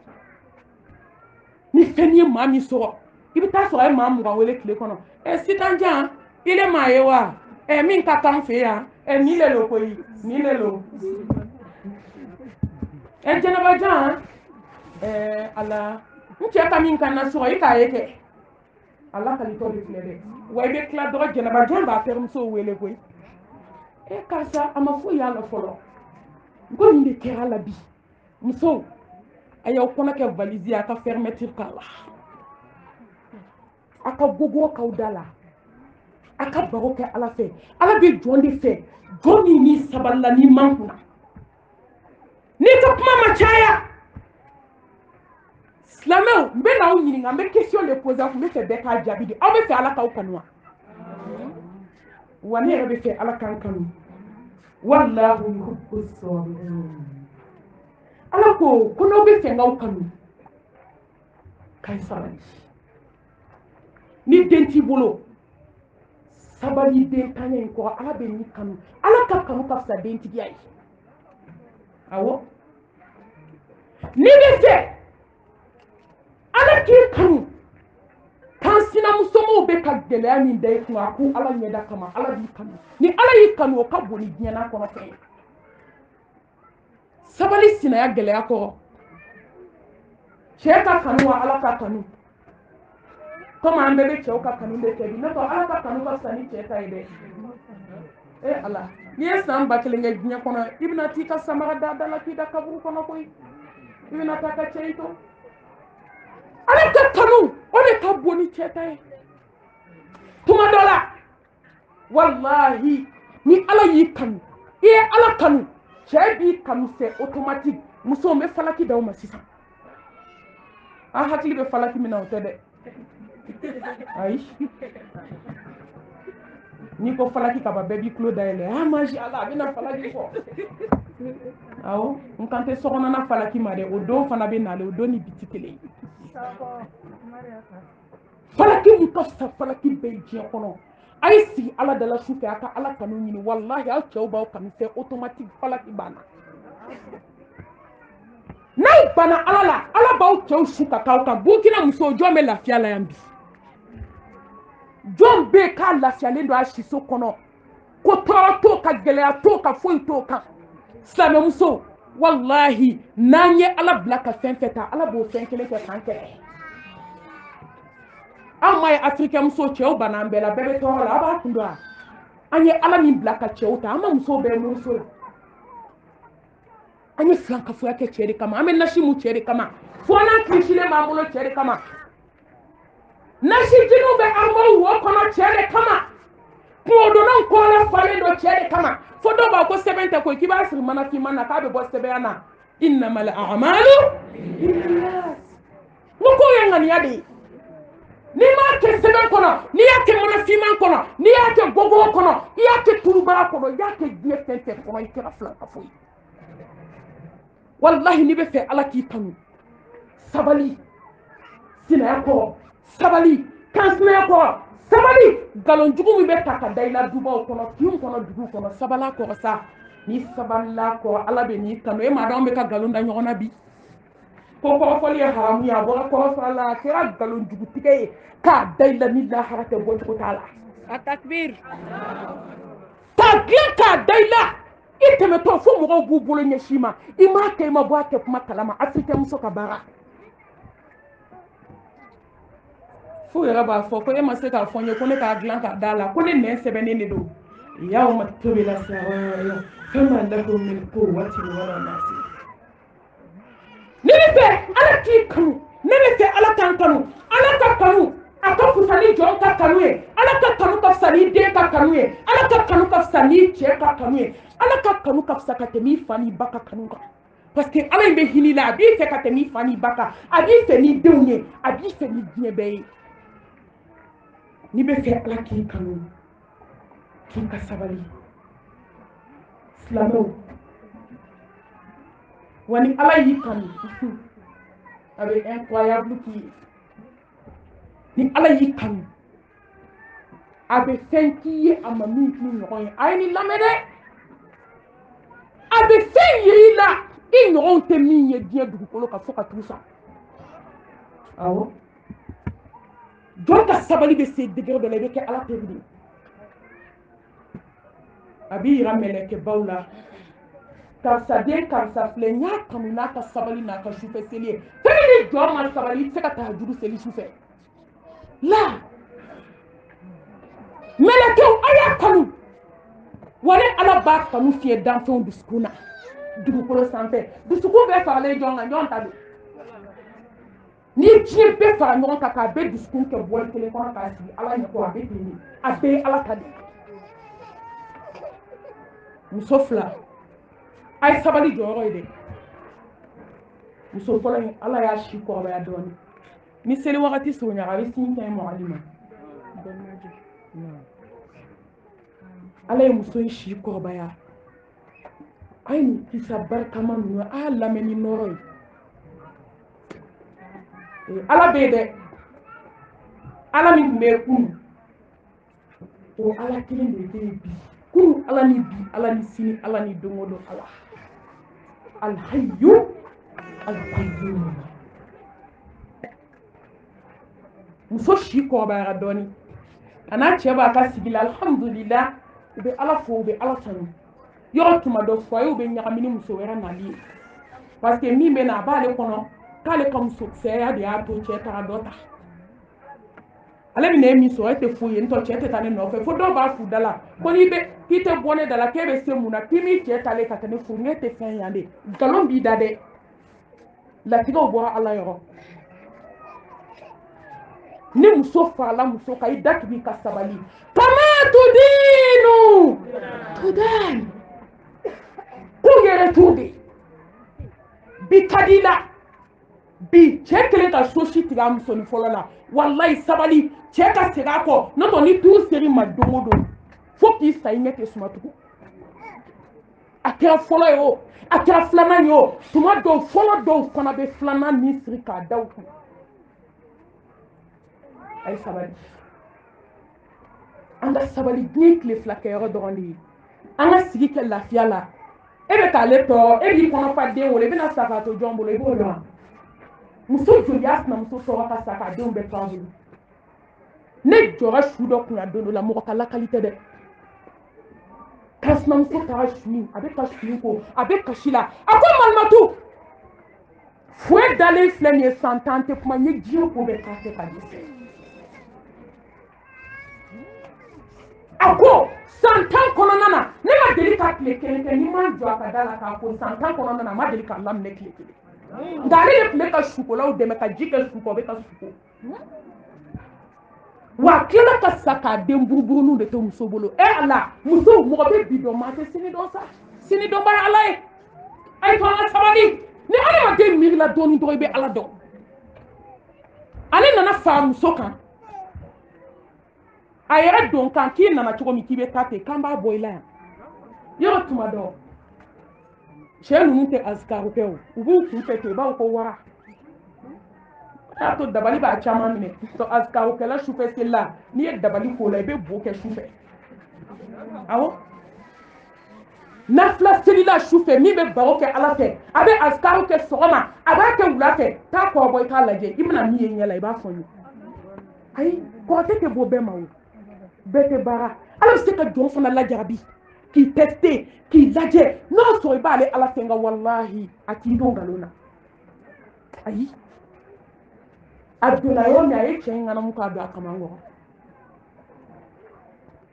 ni fɛn ye maa min sɔrɔ i bɛ taa sɔrɔ a ye maa mugan wele tile kɔnɔ sitanjan i le maa ye wa min ka kan fɛ yan ni le lo koyi ni le lo jɛnɛbajan ala n cɛ ka min kan na sɔrɔ i k'a ye kɛ ala kalitɔ de filɛ dɛ wa i bɛ tila dɔrɔn jɛnɛbajan b'a terimusow wele koyi karisa a ma foyi y'a la fɔlɔ n ko nin de kɛra la bi musow a y'aw kɔnɔ kɛ valise a ka fermeture k'a la aka gogo kaudala aka baro kɛ ala fɛ ala bɛ jɔn de fɛ jɔn min ni sabalila ni man kunna ni ka kuma ma caya silamɛw n bɛ n'aw ɲininka n bɛ question de poser n bɛ fɛ bɛɛ k'a jaabi de aw bɛ fɛ ala k'aw kanu wa wa ne yɛrɛ bɛ fɛ ala k'an kanu wallahu yuhibbu as-sabirin ala ko n'aw bɛ fɛ k'aw kanu k'a sabali ni den t'i bolo sabali den kaɲɛ in kɔrɔ ala bɛ ni kanu ala ka kanu ka fisa dentigiya ye awɔ ni bɛ fɛ ala k'i kanu kan sinamusomaw bɛ ka gɛlɛya min da i kun a ko ala ɲɛda kama ala b'i kanu ni ala y'i kanu o ka bon ni diɲɛ n'a kɔnɔ fɛn ye sabali sinaya gɛlɛya kɔrɔ cɛ ka kanu wa ala ka kanu komi an bɛɛ bɛ cɛw ka kanu de kɛ bi ne ko ala ka kanu ka fisa ni cɛ ta ye dɛ ala n'i ye san 1000 kɛ diɲɛ kɔnɔ i bɛna t'i ka samara da la k'i da kaburu kɔnɔ koyi i bɛna taa ka cɛ in to ala ka kanu o de ka bon ni cɛ ta ye tuma dɔ la wallahi ni ala y'i kanu i ye ala kanu cɛ b'i kanu c'est automatique musow bɛ falaki d'aw ma sisan an hakili bɛ falaki min na o tɛ dɛ ayi n'i ko falaki ka ban bɛɛ b'i tulo dayɛlɛ ah mashallah a bɛna falaki fɔ awɔ n kan tɛ sokɔnɔna falaki ma dɛ o don fana bɛ nale o don ni bi tɛ kelen ye falaki min ka fisa falaki bɛɛ diɲɛ kɔnɔ a ye sigi ala dala su fɛ a ka ala kanu ɲini wallahi aw cɛw b'aw kanu c'est automatique falaki banna n'aw banna ala la ala b'aw cɛw su ka k'aw kan Burkina musow jɔn bɛ lafiya la yan bi jɔn bɛ k'a lafiyalen don a siso kɔnɔ ko tɔɔrɔ t'o kan gɛlɛya t'o kan foyi t'o kan silamɛ musow wallahi n'an ye ala bila ka fɛn fɛn ta ala b'o fɛn kelen kɛ k'an kɛlɛ an ma ye afirikɛn muso cɛw banna an bɛɛ la bɛɛ bɛ tɔɔrɔ la a b'a kun dɔn wa an ye ala min bila ka cɛw ta an ma musow bɛɛ muruso la an ye filankafoya kɛ cɛ de kama an bɛ nasi mun cɛ de kama fo n'an kilisilen b'an bolo cɛ de kama nasi jiniw bɛ an bolo wo kɔnɔ cɛ de kama kungodonnaw kɔla falen don cɛ de kama fo dɔw b'a ko sɛbɛn tɛ koyi k'i b'a siri mana finman na k'a bɛ bɔ sɛbɛnya na innamal a'malu binniyat n ko ye ŋaniya de ye n'i m'a kɛ sɛbɛn kɔnɔ n'i y'a kɛ mana finman kɔnɔ n'i y'a kɛ gogo kɔnɔ i y'a kɛ turubara kɔnɔ i y'a kɛ diɲɛ fɛn fɛn kɔnɔ i kɛra filankafo ye wallahi n'i bɛ fɛ ala k'i kanu sabali sinaya kɔrɔ sabali kansinaya kɔrɔ sabali nkalonjugu min bɛ ta ka da i la dubaw kɔnɔ kinw kɔnɔ duguw kɔnɔ sabala kɔrɔ sa n'i sabalila kɔrɔ ala bɛ n'i kanu e m'a dɔn an bɛ ka nkalon da ɲɔgɔn na bi ko kɔrɔfɔli ye haramu ye a bɔra kɔrɔfɔla la a kɛra nkalonjugutigi ye k'a da i la ni lahara tɛ bɔcogo t'a la a takbir k'a dilan k'a da i la i tɛmɛtɔ fo mɔgɔw b'u bolo ɲɛsin ma i m'a kɛ i ma bɔ a kɛ kuma kalama afirikɛn muso ka baara fo yɛrɛ b'a fɔ ko e ma se k'a fɔ n ye ko ne k'a dilan k'a da la ko ne nɛn sɛbɛnnen de don yawma tubila saraya fama lahu min quwwatin wala nasir ne bɛ fɛ ala k'i kanu ne bɛ fɛ ala k'an kanu ala ka kanu a ka fisa ni jɔn ka kanu ye ala ka kanu ka fisa ni den ka kanu ye ala ka kanu ka fisa ni cɛ ka kanu ye ala ka kanu ka fisa ka tɛmɛ i fa n'i ba ka kanu kan parce que ala in bɛ hinɛ la a b'i fɛ ka tɛmɛ i fa n'i ba kan a b'i fɛ ni denw ye a b'i fɛ ni diɲɛ bɛɛ ye n'i bɛ fɛ ala k'i kanu k'i ka sabali silamɛw wa ni ala y'i kanu a bɛ incroyable k'i ye ni ala y'i kanu a bɛ fɛn k'i ye a ma min k'i ɲɔgɔn ye a ye nin lamɛn dɛ a bɛ fɛn ye i la i ɲɔgɔnw tɛ min ye diɲɛ dugukolo kan fo ka t'u sa awɔ jɔn ka sabali bɛ se degré dɔ la i bɛ kɛ ala teri de ye a b'i yira mɛlɛkɛbaw la karisa den karisa filɛ n y'a kanu n'a ka sabali n'a ka sufɛ seli ye fɛn ni jɔn ma sabali i tɛ se ka tahajuru seli sufɛ la mɛlɛkɛw a y'a kanu wa ne ala b'a kanu fiyɛ danfɛnw dusukun na dugukolo sanfɛ dusukun bɛɛ faralen jɔn kan jɔn ta don ni diɲɛ bɛɛ fara ɲɔgɔn kan k'a bɛɛ dusukun kɛ bɔli kelen kɔnɔ k'a sigi ala ɲɛ ko a bɛ ten de a bɛɛ ye ala ta de muso fila a ye sabali jɔyɔrɔ ye dɛ muso fɔlɔ in ala y'a si kɔrɔbaya dɔɔnin ni seli wagati surunyara a bɛ sin kɛ mɔgɔli ma ala ye muso in si kɔrɔbaya a ye nin kisa barikama ninnu a y'a lamɛn ni nɔrɔ ye ala bɛ yen dɛ ala min tun bɛ yen kunun o ala kelen de bɛ yen bi kunun ala ni bi ala ni sini ala ni don o don ala alhayu alqayyum muso si kɔrɔbayara dɔɔnin a n'a cɛ b'a ka sigi la alhamdulillah u bɛ ala fo u bɛ ala tanu yɔrɔ tuma dɔ foyer bɛ ɲagami ni muso wɛrɛ nali ye parce que min bɛ na a b'ale kɔnɔ k'ale ka musokisɛya de y'a to cɛ taara dɔ ta ale bɛ na e min sɔrɔ e tɛ foyi ye ntɔ cɛ tɛ taa ne nɔfɛ fo dɔw b'a fu da la ko n'i bɛ k'i tɛ bɔ ne da la k'e bɛ se mun na k'i m'i cɛ talen ka tɛmɛ furu ne tɛ fɛn yan de nkalon b'i da dɛ latigɛw bɔra ala yɔrɔ ni muso farala muso kan i datigi ka sabali kama tudinu tudan ko yɛrɛ t'o de bi ka di la bi cɛ kelen ka so si tigɛ a musonin fɔlɔ la walayi sabali cɛ ka segin a kɔ n'o tɛ ni turu seri ma don o don fo k'i sa i ɲɛ tɛ suma tugun a kɛra fɔlɔ ye o a kɛra filanan ye o tuma dɔw fɔlɔ dɔw fana bɛ filanan min siri k'a da u kun a ye sabali an ka sabali diɲɛ tile fila kɛ yɔrɔ dɔrɔn de ye an ka sigi kɛ lafiya la e bɛ k'ale tɔ e b'i kɔnɔ fa den wolo i bɛna sa k'a to jɔn bolo i b'o dɔn muso joli y'a sinamuso tɔgɔ ka sa k'a denw bɛɛ to an bolo ne jɔra su dɔ kunna don dɔ la mɔgɔ ka lakali tɛ dɛ ka sinamuso taara su in a bɛ ka su in ko a bɛ kasi la a ko malimatu foyi dalen filɛ nin ye san 10 tɛ kuma n ye diɲɛ ko bɛɛ k'a kɛ ka dɛsɛ a ko san 10 kɔnɔna na ne ma deli ka tile kelen kɛ ni ma jɔ a ka da la k'a ko san 10 kɔnɔna na a ma deli k'a laminɛ tile kelen nka ale de tun bɛ ka sukolaw dɛmɛ ka ji kɛ su kɔ o bɛ ka suko wa a tilala ka sa k'a den buruburuninw de to muso bolo ala muso mɔgɔ bɛ bi dɔn maa tɛ sini dɔn sa sini dɔn bara ala ye a ye to an ka sabali ni adamaden miirila dɔɔnin dɔrɔn i bɛ ala dɔn ale nana fara muso kan a yɛrɛ don kan k'i nana cogo min k'i bɛ taa ten k'an b'a bɔ i la yan yɔrɔ tuma dɔ cɛ ninnu tɛ azikaru kɛ o u b'u kun fɛ ten i b'a fɔ ko wara y'a to dabali b'a caman minɛ azikaru kɛla sufɛ seli la n'i ye dabali k'o la i bɛ bo kɛ sufɛ awɔ nafila seli la sufɛ min bɛ baro kɛ ala fɛ a bɛ azikaru kɛ sɔgɔma a b'a kɛ wula fɛ taa kɔrɔbɔ i k'a lajɛ i bɛna min ye ɲɛ la i b'a fɔ n ye ayi kɔrɔtɛ tɛ bɔ bɛɛ ma o bɛɛ tɛ baara ala bɛ se ka jɔn fana lajarabi k'i teste k'i lajɛ n'a sɔrɔ i b'ale ala fɛ nka walahi a t'i don nkalon na ayi a donna yɔrɔ min a ye cɛ in ŋanamu k'a don a kaman kɔrɔ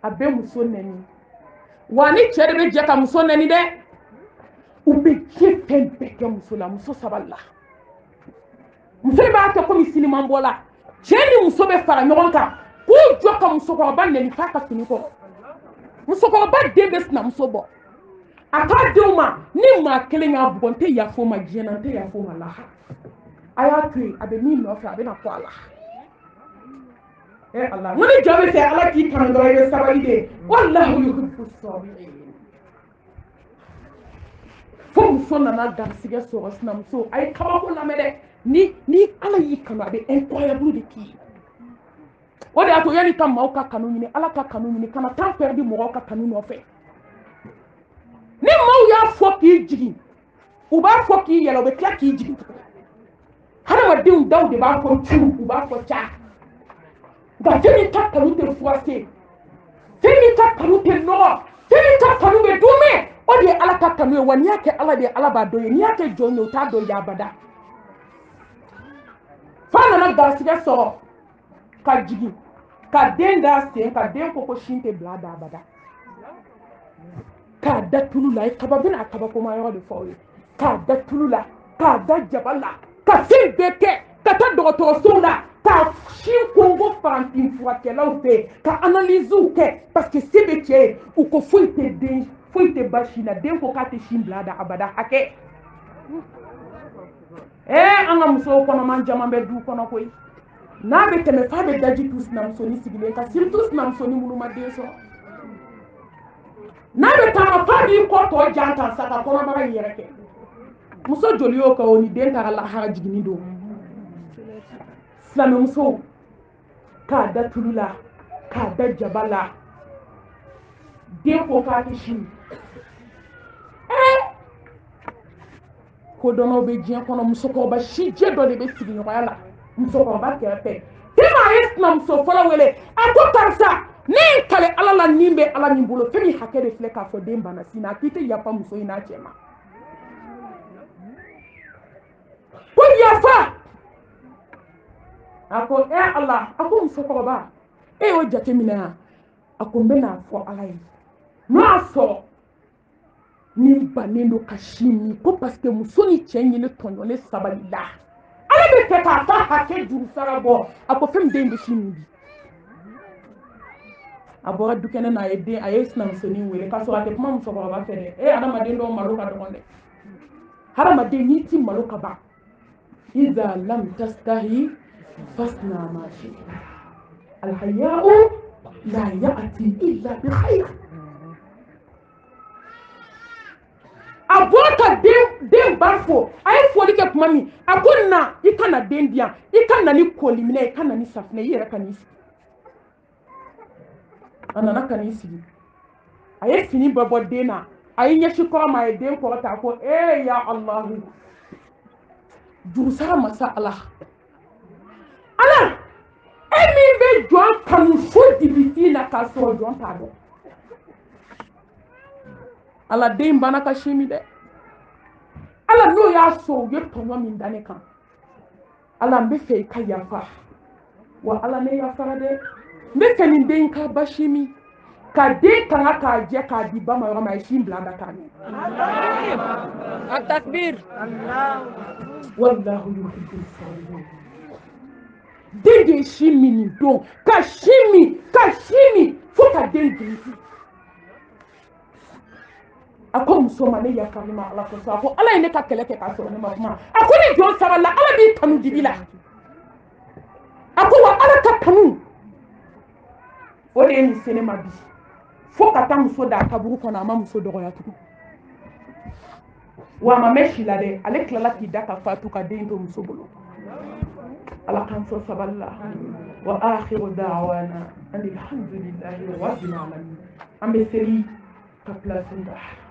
a bɛ muso nɛni wa ni cɛ de bɛ jɛ ka muso nɛni dɛ u bɛ diɲɛ fɛn bɛɛ kɛ muso la muso sabali la muso in b'a kɛ komi siniman bɔ la cɛ ni muso bɛ fara ɲɔgɔn kan k'u jɔ ka musokɔrɔba nɛni f'a ka fini kɔrɔ musokɔrɔba den bɛ sinamuso bɔ a k'a denw ma ni maa kelen y'a bugɔ n tɛ yafa o ma diɲɛ na n tɛ yafa o ma lahara a y'a to yen a bɛ min nɔfɛ a bɛ na fɔ a la ala n ko ni jɔ bɛ fɛ ala k'i kanu dɔrɔn i bɛ sabali de walahi yuhibbu sabirin fo muso nana garisigɛ sɔrɔ sinamuso a ye kabako lamɛn dɛ ni ala y'i kanu a bɛ incroyable de k'i ye o de y'a to yanni ka maaw ka kanu ɲini ala ka kanu ɲini kana temps perdu mɔgɔw ka kanu nɔfɛ ni maaw y'a fɔ k'i jigin u b'a fɔ k'i yɛlɛ u bɛ tila k'i jigin tuguni hadamadenw daw de b'a fɔ cu u b'a fɔ ca nka fɛn min ka kanu tɛ froissé fɛn min ka kanu tɛ nɔgɔ fɛn min ka kanu bɛ dunmɛ o de ye ala ka kanu ye wa n'i y'a kɛ ala de ye ala b'a dɔn ye n'i y'a kɛ jɔn ye o t'a dɔn ye abada f'a nana garisigɛ sɔrɔ ka jigin ka den da sen ka den ko ko sin tɛ bila da abada k'a da tulu la kaba bɛna a kabakoma yɔrɔ de fɔ aw ye k'a da tulu la k'a da jaba la ka fɛn bɛɛ kɛ ka ka taa dɔgɔtɔrɔsow la ka sin kongo farantin furakɛlaw fɛ ka analysew kɛ parce que se bɛ cɛ ye u ko foyi tɛ ba sin na den ko k'a tɛ sin bila da abada hakɛ an ka musow kɔnɔman caman bɛ du kɔnɔ koyi n'a bɛ tɛmɛ f'a bɛ daji tu sinamusonin sigilen kan surtout sinamusonin minnu ma den sɔrɔ n'a bɛ taama f'a b'i kɔ tɔ jan kan sa ka kɔnɔbara in yɛrɛ kɛ muso joli y'o kɛ o ni den taara lahara jiginni don silamɛmusow k'a da tulu la k'a da jaba la den ko k'a tɛ sin kodɔnnaw bɛ diɲɛ kɔnɔ musokɔrɔba si jɛ dɔ de bɛ sigiɲɔgɔnya la musokɔrɔba kɛrɛfɛ tema a ye sinamuso fɔlɔ wele a ko karisa ne ye kale ala la nin bɛ ala min bolo fɛn min hakɛ de filɛ k'a fɔ den banna sin na a k'i tɛ yafa muso in n'a cɛ ma ko yafa a ko ala a ko musokɔrɔba e y'o jateminɛ yan a ko n bɛ n'a fɔ ala ye n'o y'a sɔrɔ ni bannen don ka sin min ko parce que muso ni cɛ ɲini tɔɲɔlen sabali la ala bɛ fɛ k'a ka hakɛ juru sara bɔ a ko fɛn min den bɛ sin min bi a bɔra du kɛnɛ na a ye sinamusonin wele k'a sɔrɔ a tɛ kuma musokɔrɔba fɛ dɛ hadamaden dɔw malo ka dɔgɔn dɛ hadamaden n'i ti malo ka ban iza lam tastahi fasna ma shi'ta alhaya'u la ya'ti illa bi khair a bɔra ka den ba fo a ye foli kɛ tuma min a ko na i ka na den di yan i ka na ni koliminɛ i ka na ni safinɛ i yɛrɛ ka n'i sigi a nana ka n'i sigi a ye fini bɛɛ bɔ den na a ye ɲɛsi kɔrɔ ma a ye den kɔrɔ ta a ko ya alahu jurusara masa ala e min bɛ jɔn kanu fo dibiti na k'a sɔrɔ jɔn t'a dɔn ala den banna ka sin min dɛ ala n'o y'a sɔrɔ u ye tɔɲɔ min da ne kan ala n bɛ fɛ i ka yafa wa ala ne yafara dɛ n bɛ fɛ nin den ka ba sin min ka den kanga k'a jɛ k'a di ba ma yɔrɔ min a ye sin bila a da k'a min التكبير wallahu yuhibbul sabirin den de ye sin min nin don ka sin min fo ka den girisi a ko muso ma ne yafari ma ala ko a ko ala ye ne ka kɛlɛ kɛ k'a sɔrɔ ne ma kuma a ko ni jɔn sabali ala b'i kanu dibi la a ko wa ala ka kanu o de ye nin se ne ma bi fo ka taa muso da kaburu kɔnɔ a ma muso dɔgɔya tugun wa a ma mɛn si la dɛ ale tilala k'i da ka fatu ka den to muso bolo ala k'an sɔn sabali la wa akhiru da'wana alhamdulillahi rabbil alamin an bɛ seli ka place da